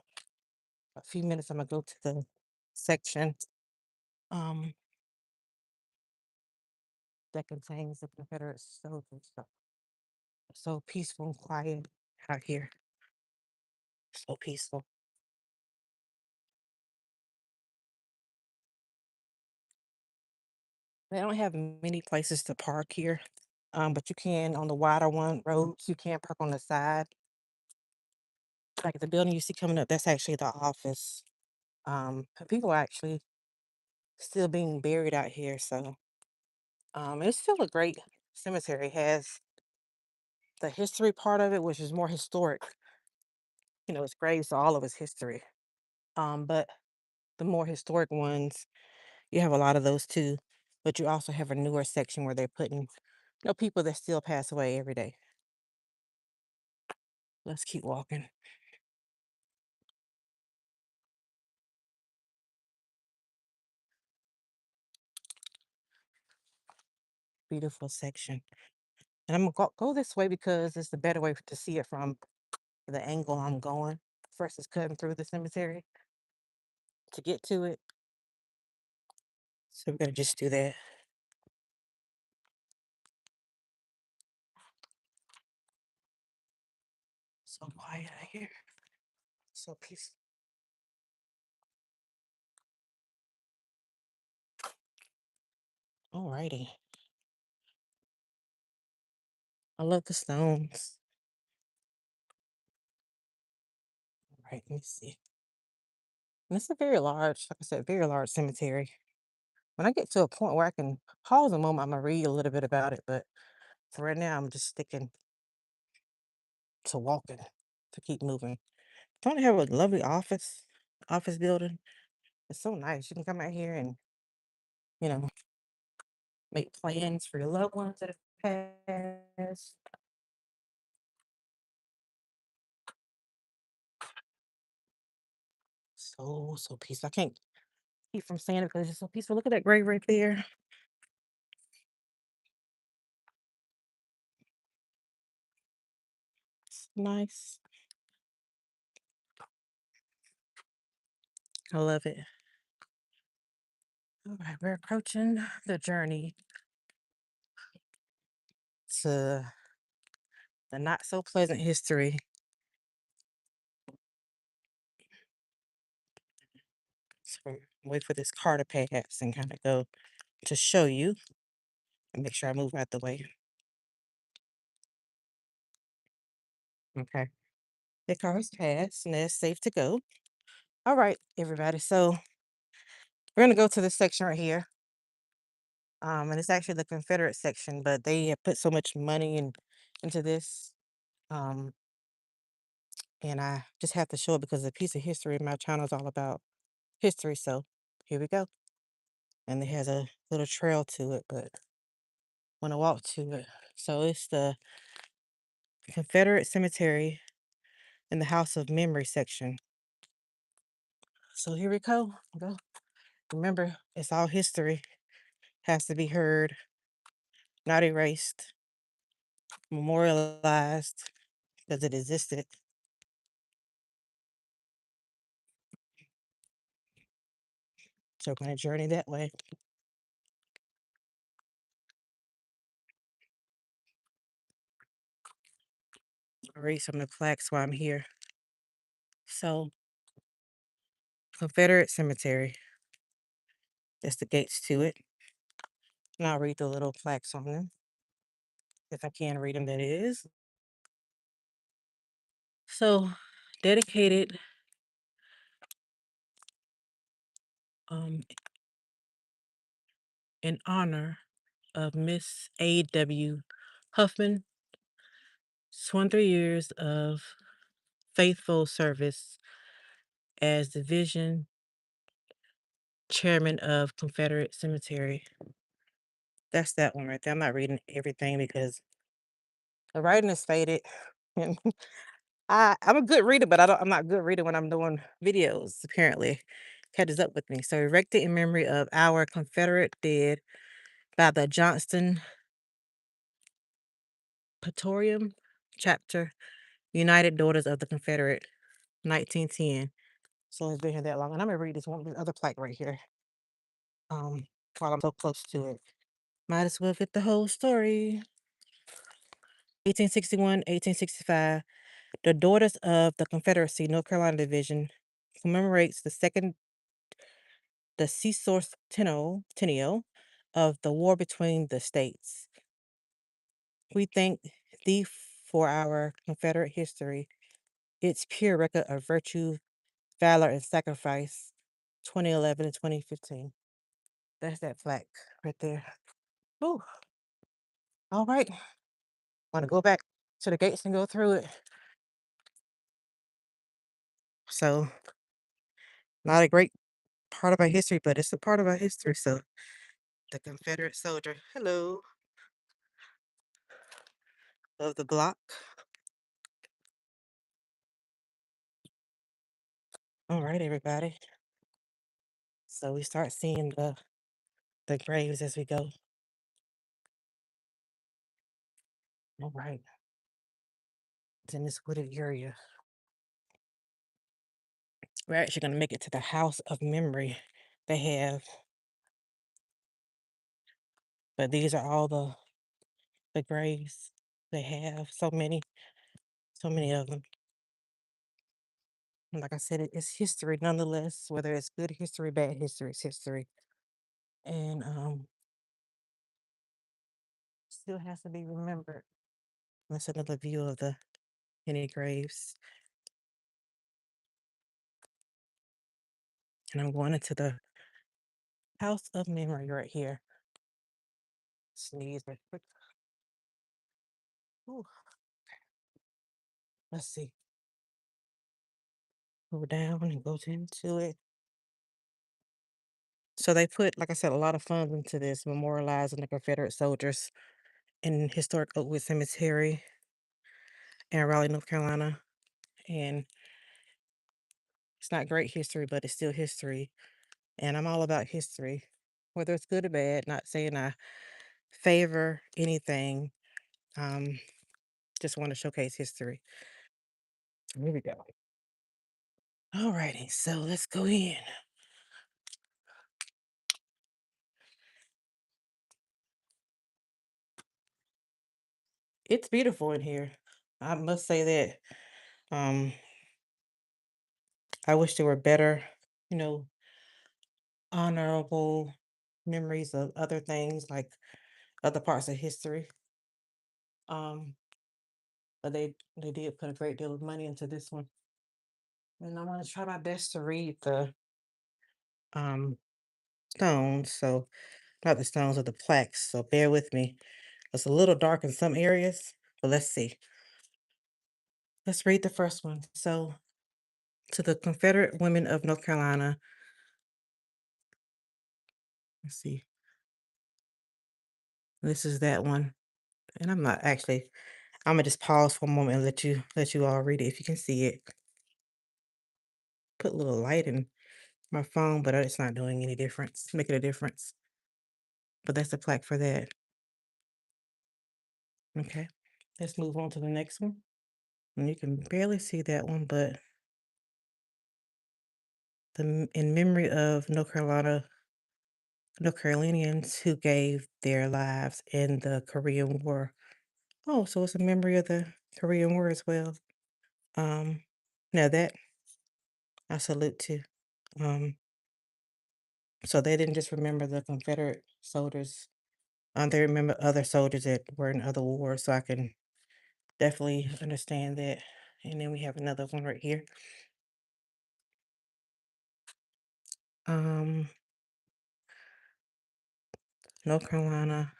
a few minutes, I'm gonna go to the section um that contains the Confederate soldiers. So peaceful and quiet out here. So peaceful. They don't have many places to park here. But you can on the wider one roads, you can park on the side. Like the building you see coming up, that's actually the office. But people are actually still being buried out here. So it's still a great cemetery. It has the history part of it, which is more historic. It's graves to all of its history. But the more historic ones, you have a lot of those too. But you also have a newer section where they're putting, people that still pass away every day. Let's keep walking. Beautiful section. And I'm gonna go this way because it's the better way to see it from the angle I'm going versus cutting through the cemetery to get to it. So we're gonna just do that. So quiet out here. So peaceful. Alrighty. I love the stones. Right, let me see. And it's a very large, like I said, very large cemetery. When I get to a point where I can pause a moment, I'm gonna read a little bit about it. But for right now, I'm just sticking to walking to keep moving. Don't they have a lovely office building? It's so nice. You can come out here and, you know, make plans for your loved ones that have passed. So peaceful. I can't keep from saying it because it's just so peaceful. Look at that grave right there. It's nice. I love it. All right, we're approaching the journey to the not so pleasant history. So wait for this car to pass and kind of go to show you and make sure I move out the way. Okay. The car has passed and it's safe to go. All right, everybody. So we're gonna go to this section right here. And it's actually the Confederate section, but they have put so much money into this. Um, and I just have to show it because a piece of history. My channel is all about history. So here we go. And it has a little trail to it, but want to walk to it. So it's the Confederate Cemetery in the House of Memory section. So here we go. Remember, it's all history. Has to be heard, not erased, memorialized because it existed. So we're going to journey that way. I'll read some of the plaques while I'm here. So, Confederate Cemetery. That's the gates to it. And I'll read the little plaques on them. If I can read them, that is. So, dedicated um, in honor of Miss A.W. Huffman, 23 years of faithful service as division chairman of Confederate Cemetery. That's that one right there. I'm not reading everything because the writing is faded. And I'm a good reader, but I'm not a good reader when I'm doing videos, apparently. Catches up with me. So erected in memory of our Confederate dead by the Johnston Praetorium chapter, United Daughters of the Confederate, 1910. So it's been here that long. And I'm gonna read this other plaque right here. Um, while I'm so close to it. Might as well get the whole story. 1861, 1865. The Daughters of the Confederacy, North Carolina Division, commemorates the sesquicentennial of the war between the states. We thank thee for our Confederate history, its pure record of virtue, valor, and sacrifice, 2011 and 2015. That's that plaque right there. Whew. All right. Want to go back to the gates and go through it. So, not a great part of our history, but it's a part of our history. So, the Confederate soldier, hello, of the block. All right, everybody. So we start seeing the graves as we go. All right. It's in this wooded area. We're actually gonna make it to the house of memory they have, but these are all the graves they have. So many of them. And like I said, it's history nonetheless, whether it's good history, bad history, it's history. And still has to be remembered. That's another view of the many graves. And I'm going into the house of memory right here. Sneeze right quick. Ooh, let's see. Go down and goes into it. So they put, like I said, a lot of funds into this, memorializing the Confederate soldiers in historic Oakwood Cemetery in Raleigh, North Carolina. And it's not great history, but it's still history. And I'm all about history, whether it's good or bad. Not saying I favor anything. Um, just want to showcase history. Here we go. Alrighty, so let's go in. It's beautiful in here. I must say that. Um, I wish there were better, you know, honorable memories of other things like other parts of history. Um, but they did put a great deal of money into this one. And I want to try my best to read the um stones. So not the stones of the plaques. So bear with me. It's a little dark in some areas, but let's see. Let's read the first one. So to the Confederate women of North Carolina, let's see. This is that one. And I'm not actually I'm gonna just pause for a moment and let you all read it if you can see it. Put a little light in my phone, but it's not doing any difference, making a difference. But that's the plaque for that. Okay. Let's move on to the next one. And you can barely see that one, but in memory of North Carolinians who gave their lives in the Korean War. Oh, so it's a memory of the Korean War as well. Um, now that I salute to. Um, so they didn't just remember the Confederate soldiers. They remember other soldiers that were in other wars. So I can definitely understand that. And then we have another one right here. Um, North Carolina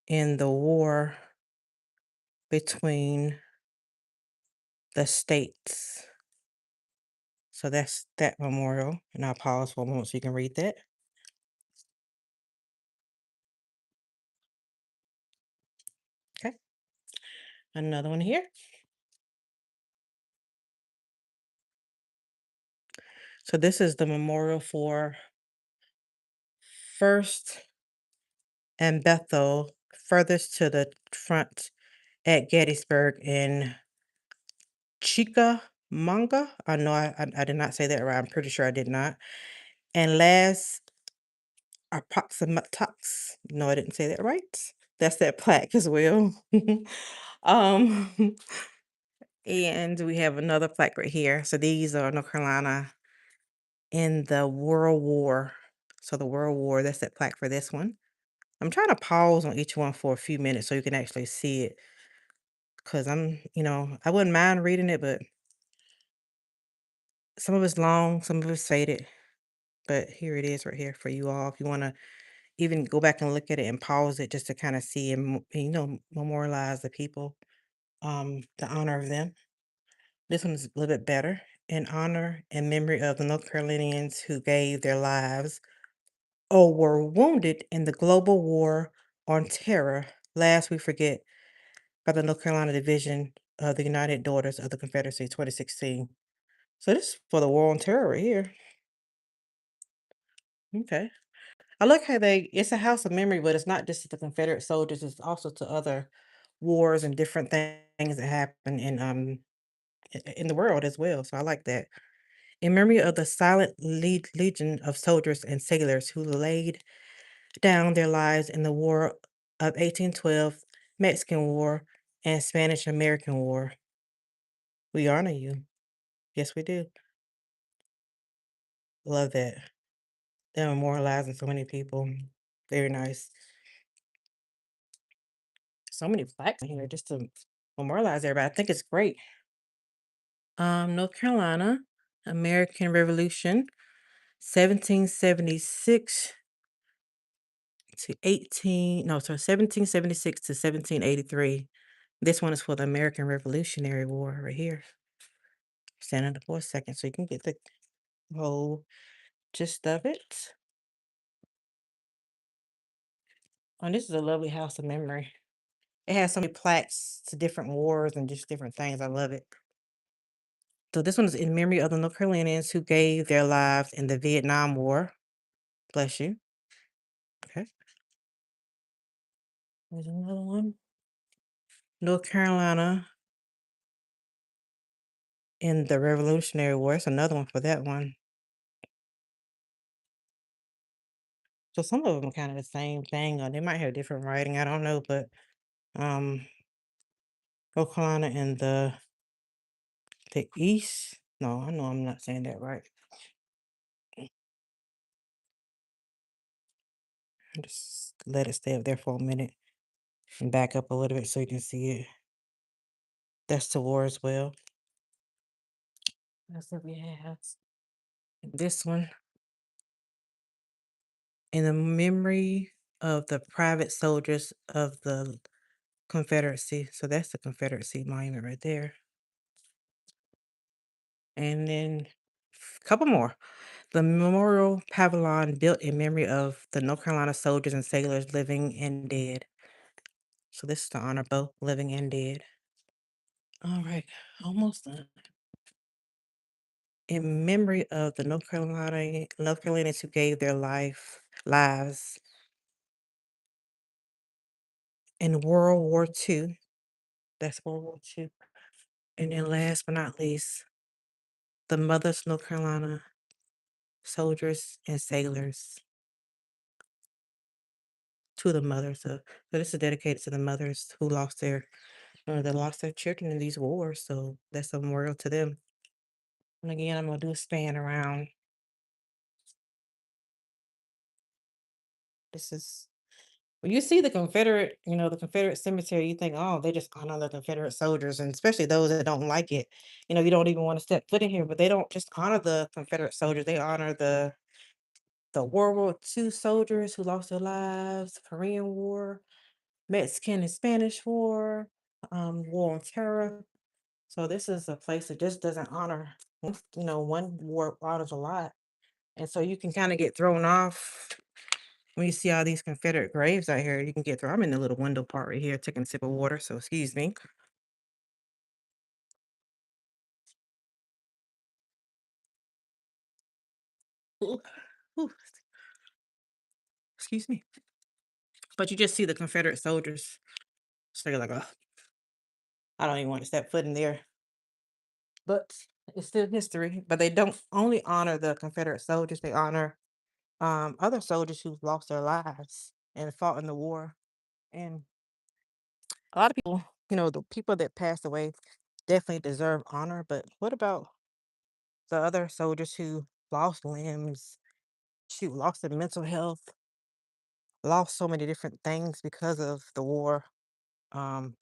in the war between the states. So that's that memorial. And I'll pause for a moment so you can read that. Okay. Another one here. So this is the memorial for First and Bethel, furthest to the front at Gettysburg in Chickamauga. I know I did not say that right. I'm pretty sure I did not. And last Approximatox. No, I didn't say that right. That's that plaque as well. um, and we have another plaque right here. So these are North Carolina in the World War. So the World War, that's that plaque for this one. I'm trying to pause on each one for a few minutes so you can actually see it. Cause I wouldn't mind reading it, but some of it's long, some of it's faded. But here it is right here for you all. If you want to even go back and look at it and pause it just to kind of see and, memorialize the people, the honor of them. This one's a little bit better. In honor and memory of the North Carolinians who gave their lives or were wounded in the global war on terror. Last we forget by the North Carolina Division of the United Daughters of the Confederacy 2016. So this is for the war on terror right here. Okay. I like how it's a house of memory, but it's not just to the Confederate soldiers, it's also to other wars and different things that happen in the world as well. So I like that. In memory of the silent legion of soldiers and sailors who laid down their lives in the War of 1812, Mexican War, and Spanish American War, we honor you. Yes, we do. Love that. They're memorializing so many people. Very nice. So many plaques in here just to memorialize everybody. I think it's great. North Carolina, American Revolution, 1776 to 18, no, sorry, 1776 to 1783. This one is for the American Revolutionary War right here. Stand under for a second so you can get the whole gist of it. And this is a lovely house of memory. It has so many plaques to different wars and just different things. I love it. So this one is in memory of the North Carolinians who gave their lives in the Vietnam War. Bless you. Okay. There's another one. North Carolina in the Revolutionary War. It's another one for that one. So some of them are kind of the same thing, or they might have different writing. I don't know, but um, North Carolina in the East. No, I know I'm not saying that right. Just let it stay up there for a minute and back up a little bit so you can see it. That's the war as well. That's what we have. This one in the memory of the private soldiers of the Confederacy. So that's the Confederacy monument right there. And then a couple more. The memorial pavilion built in memory of the North Carolina soldiers and sailors living and dead. So this is to honor both living and dead. All right, almost done. In memory of the North Carolinians who gave their lives in World War II. That's World War II. And then last but not least, the Mothers North Carolina soldiers and sailors, to the mothers. So this is dedicated to the mothers who lost that lost their children in these wars. So that's a memorial to them. And again, I'm gonna do a span around. This is when you see the Confederate, the Confederate cemetery, you think, oh, they just honor the Confederate soldiers, and especially those that don't like it. You don't even want to step foot in here, but they don't just honor the Confederate soldiers. They honor the World War II soldiers who lost their lives, Korean War, Mexican and Spanish War, War on Terror. So this is a place that just doesn't honor, one war honors a lot. And so you can kind of get thrown off when you see all these Confederate graves out here. You can get thrown. I'm in the little window part right here taking a sip of water, so excuse me. Ooh, ooh, excuse me. But you just see the Confederate soldiers. So you're like, oh, I don't even want to step foot in there. But it's still history. But they don't only honor the Confederate soldiers, they honor other soldiers who lost their lives and fought in the war. And a lot of people, the people that passed away definitely deserve honor. But what about the other soldiers who lost limbs, lost their mental health, lost so many different things because of the war? Um,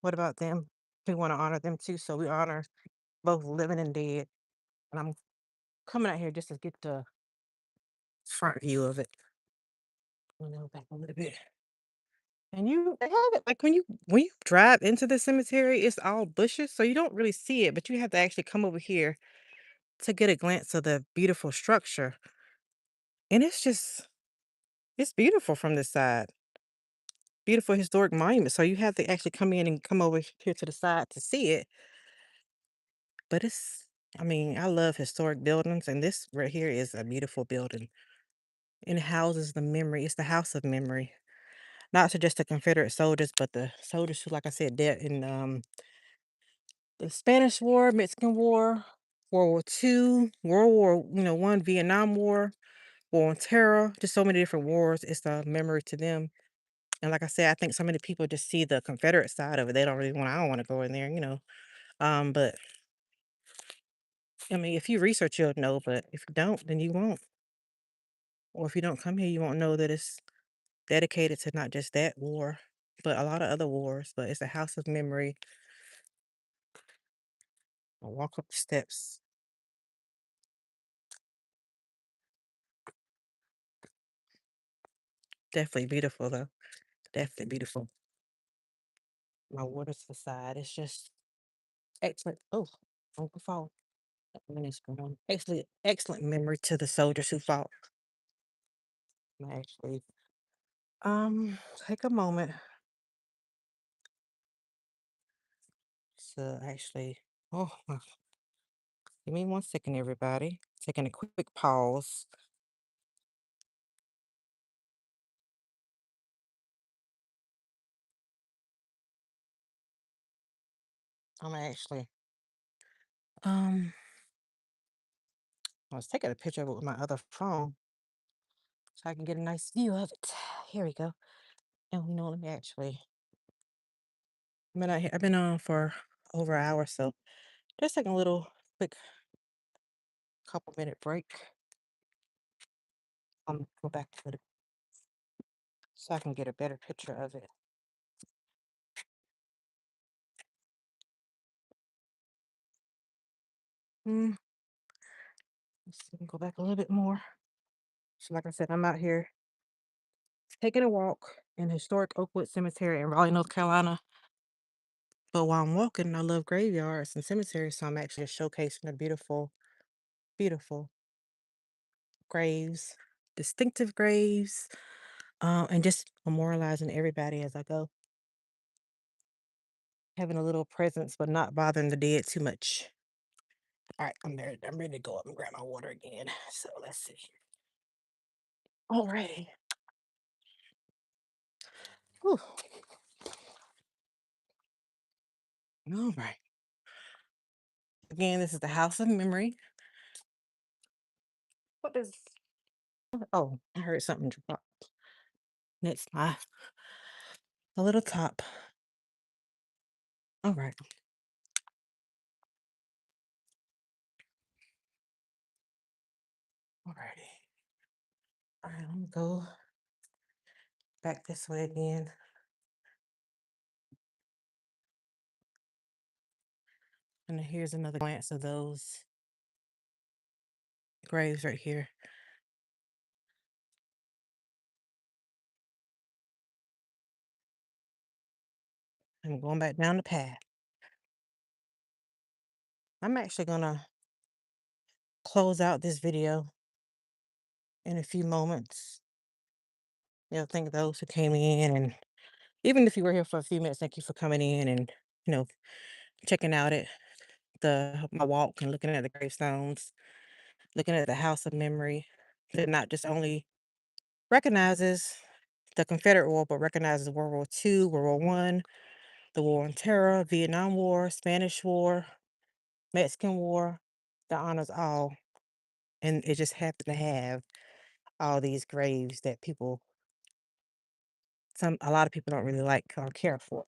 what about them? We want to honor them too. So we honor both living and dead. And I'm coming out here just to get the front view of it. Back a little bit. And they have it like when you drive into the cemetery, it's all bushes, so you don't really see it, but you have to actually come over here to get a glance of the beautiful structure. And it's beautiful from this side. Beautiful historic monument. So you have to actually come in and come over here to the side to see it. But I mean, I love historic buildings, and this right here is a beautiful building. And it houses the memory. It's the house of memory. Not to just the Confederate soldiers, but the soldiers who, like I said, dead in the Spanish War, Mexican War, World War II, World War, One, Vietnam War, War on Terror, just so many different wars. It's a memory to them. And like I said, I think so many people just see the Confederate side of it. They don't really want, I don't want to go in there. But I mean, if you research, you'll know. But if you don't, then you won't. Or if you don't come here, you won't know that it's dedicated to not just that war, but a lot of other wars. But it's a house of memory. I'll walk up the steps. Definitely beautiful, though. Definitely beautiful. My water to the side. It's just excellent. Oh, Uncle Fall. Excellent, excellent memory to the soldiers who fought. I actually, take a moment to actually. Oh, give me 1 second, everybody. Taking a quick pause. I'm actually. Um, I was taking a picture of it with my other phone so I can get a nice view of it. Here we go. And let me actually. I've been on for over an hour, so just taking a little quick couple minute break. Go back to the so I can get a better picture of it. Mm, let's see, go back a little bit more. So, like I said, I'm out here taking a walk in historic Oakwood Cemetery in Raleigh, North Carolina. But while I'm walking, I love graveyards and cemeteries, so I'm actually showcasing the beautiful, beautiful graves, distinctive graves, and just memorializing everybody as I go. Having a little presence, but not bothering the dead too much. All right, I'm there. I'm ready to go up and grab my water again. So let's see. Alrighty. Whew. All right. Again, this is the House of Memory. What is? Oh, I heard something drop. It's my a little top. All right. Alrighty. All right. Let me go back this way again. And here's another glance of those graves right here. I'm going back down the path. I'm actually gonna close out this video in a few moments. Thank those who came in, and even if you were here for a few minutes, thank you for coming in and you know checking out my walk and looking at the gravestones, looking at the House of Memory that not just only recognizes the Confederate War, but recognizes World War II, World War One, the War on Terror, Vietnam War, Spanish War, Mexican War, that honors all. And it just happened to have all these graves that a lot of people don't really like or care for,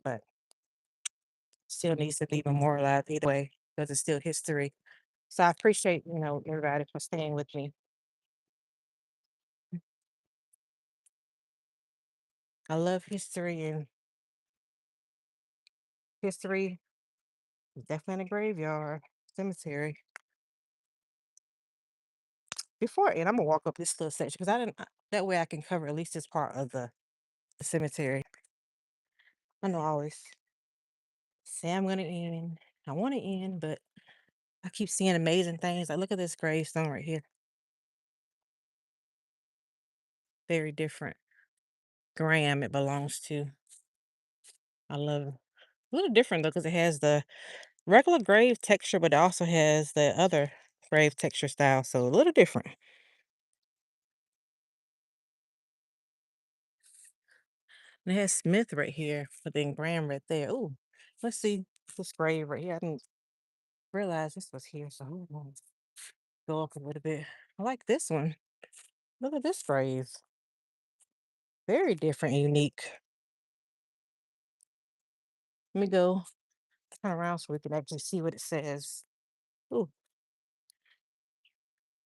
but still needs to be memorialized either way because it's still history. So I appreciate, everybody for staying with me. I love history, and history is definitely in a graveyard, cemetery. And I'm gonna walk up this little section because I didn't. That way I can cover at least this part of the cemetery. I know I always say I'm gonna end. I want to end, but I keep seeing amazing things. Like look at this gravestone right here. Very different. Graham it belongs to. I love it. A little different though because it has regular grave texture, but it also has the other grave texture style, so a little different. And it has Smith right here with the engram right there. Ooh, let's see this grave right here. I didn't realize this was here, so I'm gonna go up a little bit. I like this one. Look at this grave. Very different and unique. Let me go turn around so we can actually see what it says. Ooh,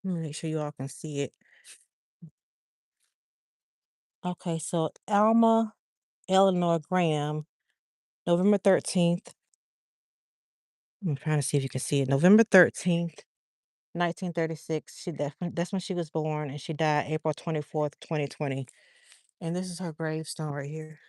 let me make sure you all can see it. Okay, so Alma Eleanor Graham, November 13th. I'm trying to see if you can see it. November 13th, 1936. She definitely that's when she was born, and she died April 24th, 2020. And this is her gravestone right here.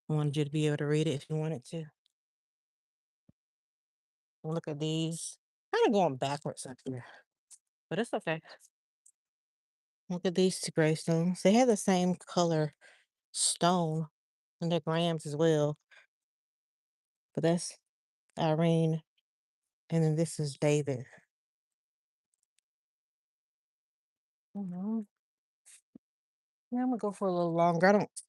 I wanted you to be able to read it if you wanted to. Look at these. Kind of going backwards up here, but it's okay. Look at these two gravestones. They have the same color stone, and they're grams as well. But that's Irene, and then this is David. Mhm. Yeah, I'm gonna go for a little longer. I don't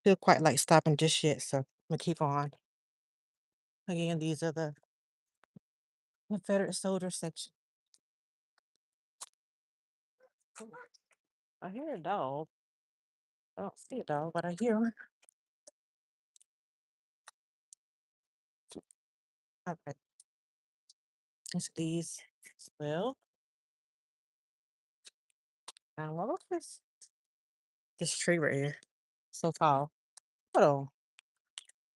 feel quite like stopping just yet, so I'm gonna keep on. Again, these are the Confederate soldier section. I hear a dog. I don't see a dog, but I hear one. Okay, it's these as well. And what was this tree right here? So tall. Hold on.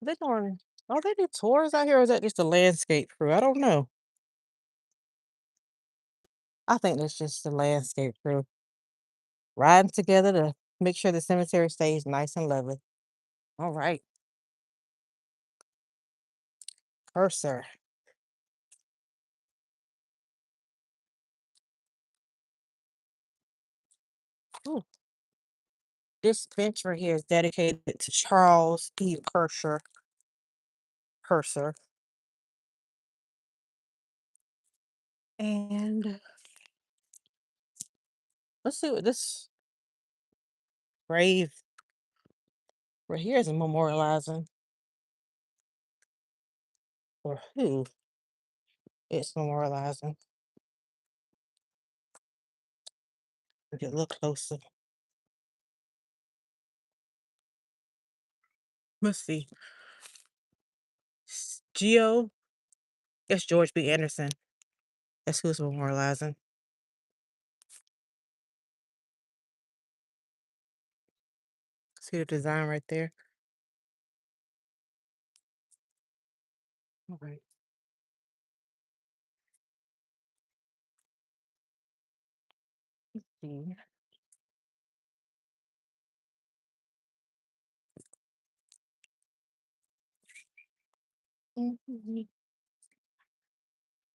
They doing are they do tours out here or is that just a landscape crew? I don't know. I think that's just the landscape crew riding together to make sure the cemetery stays nice and lovely. All right. Cursor. Ooh, this bench right here is dedicated to Charles E. Cursor. Cursor. And let's see what this grave right here is memorializing or who it's memorializing. Get a little closer. Let's see. Geo. That's George B. Anderson. That's who's memorializing. See the design right there? All right. See. Mhm.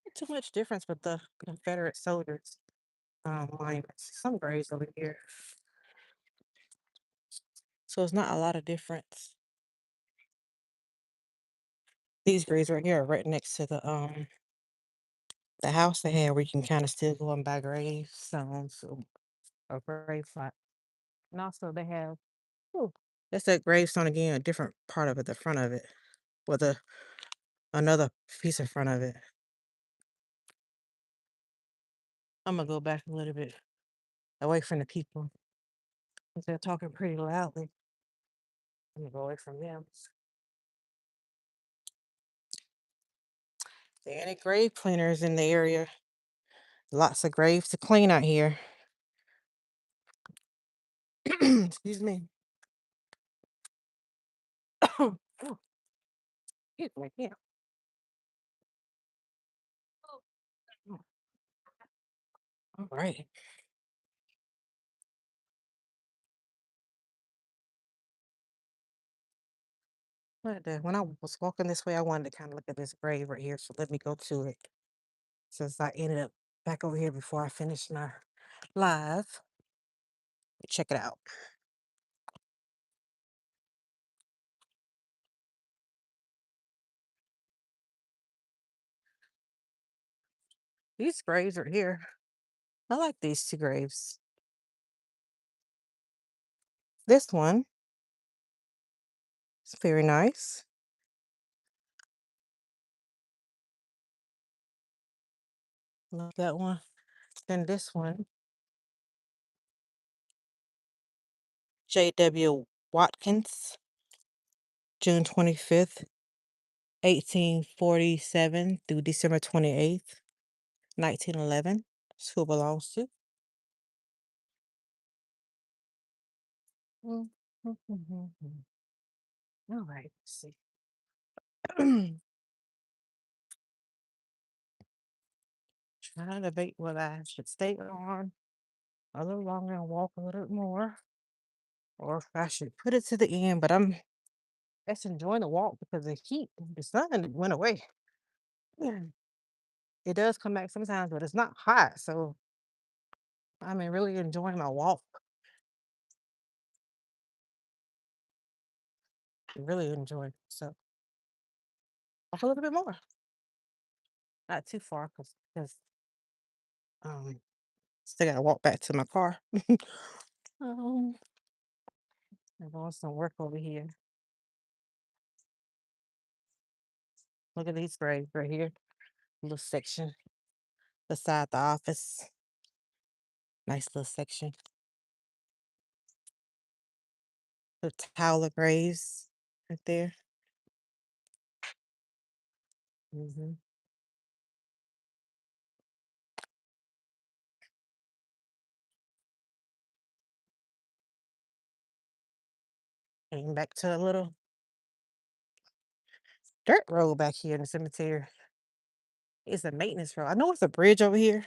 Not too much difference with the Confederate soldiers. Like some graves over here. So it's not a lot of difference. These graves right here are right next to the house they had where you can kind of still go and buy gravestones or grave plot. And also they have ooh, that's that gravestone again, a different part of it, the front of it, with another piece in front of it. I'm gonna go back a little bit away from the people 'cause they're talking pretty loudly. I'm gonna go away from them. There any grave cleaners in the area? Lots of graves to clean out here. Excuse me. Oh, excuse me. Yeah. All right. When I was walking this way, I wanted to kind of look at this grave right here. So let me go to it. Since I ended up back over here before I finished my live. Check it out. These graves are here. I like these two graves. This one is very nice. Love that one. Then this one, J.W. Watkins, June 25th, 1847 through December 28th, 1911. That's who it belongs to. Mm, mm, mm, mm, mm. All right, let's see. Trying to debate whether I should stay on a little longer and walk a little bit more, or if I should put it to the end. But I'm just enjoying the walk because the heat, the sun went away. Yeah. It does come back sometimes, but it's not hot. So I'm really enjoying my walk. Really enjoying it. So walk a little bit more. Not too far because um still gotta walk back to my car. um I'm doing some work over here. Look at these graves right here. Little section beside the office. Nice little section. The Towler graves right there. Hmm. Came back to a little dirt road back here in the cemetery. It's a maintenance road. I know it's a bridge over here.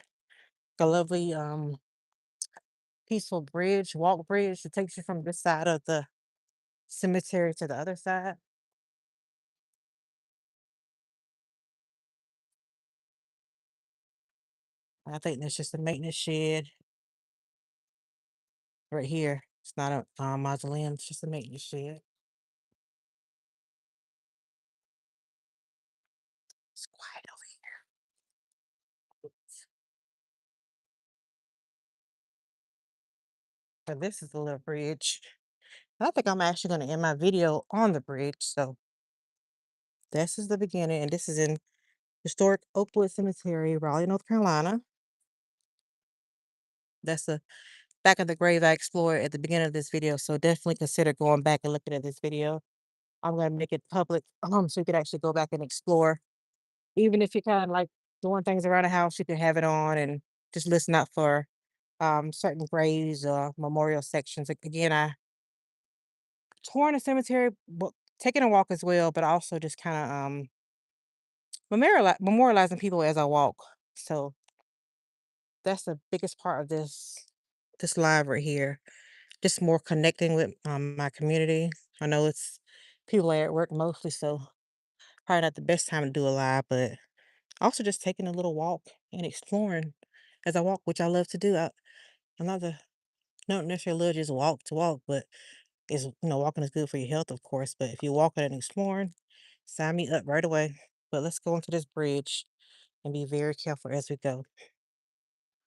A lovely peaceful bridge, walk bridge that takes you from this side of the cemetery to the other side. I think that's just a maintenance shed right here. It's not a mausoleum, it's just a maintenance shed. It's quiet over here. So this is the little bridge. I think I'm actually going to end my video on the bridge. So this is the beginning, and this is in historic Oakwood Cemetery, Raleigh, North Carolina. That's the back of the grave I explored at the beginning of this video. So definitely consider going back and looking at this video. I'm going to make it public so you could actually go back and explore. Even if you're kind of like doing things around the house, you can have it on and just listen out for certain graves or memorial sections. Like, again, I touring the cemetery, taking a walk as well, but also just kind of memorializing people as I walk. So that's the biggest part of this live right here. Just more connecting with my community. I know it's people are at work mostly, so probably not the best time to do a live, but also just taking a little walk and exploring as I walk, which I love to do. I'm not the don't necessarily love just walk to walk, but is walking is good for your health, of course. But if you're walking and exploring, sign me up right away. But let's go into this bridge and be very careful as we go.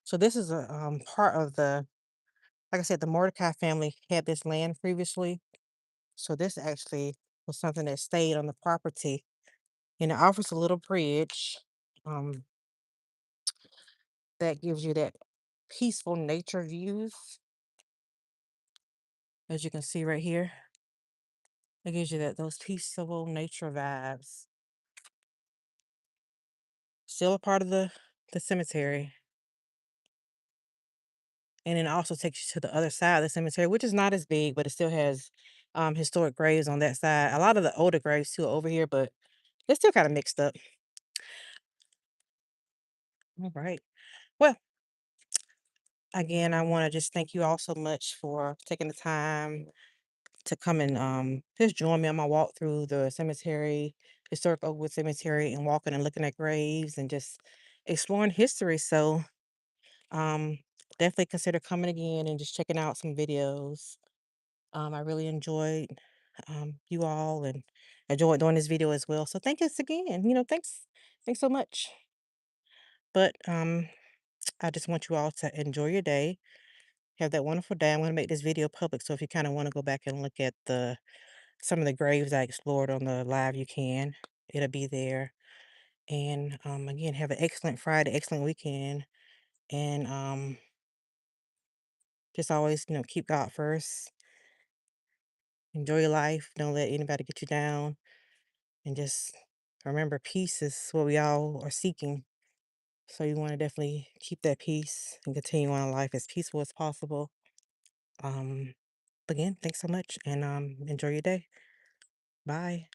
So this is a part of like I said, the Mordecai family had this land previously. So this actually was something that stayed on the property, and it offers a little bridge um, that gives you that peaceful nature views, as you can see right here. It gives you those peaceful nature vibes. Still a part of the cemetery. And it also takes you to the other side of the cemetery, which is not as big, but it still has historic graves on that side. A lot of the older graves too are over here, but it's still kind of mixed up. All right. Well, again, I want to just thank you all so much for taking the time to come and just join me on my walk through the cemetery, historic Oakwood Cemetery, and walking and looking at graves and just exploring history. So um, definitely consider coming again and just checking out some videos. I really enjoyed you all and enjoyed doing this video as well. So thank us again. Thanks so much. But I just want you all to enjoy your day. Have that wonderful day. I'm gonna make this video public, so if you kind of want to go back and look at the some of the graves I explored on the live, you can. It'll be there. And again, have an excellent Friday, excellent weekend, and just always, keep God first. Enjoy your life. Don't let anybody get you down, and just remember, peace is what we all are seeking. So you want to definitely keep that peace and continue on in life as peaceful as possible. Um, Again, thanks so much, and enjoy your day. Bye.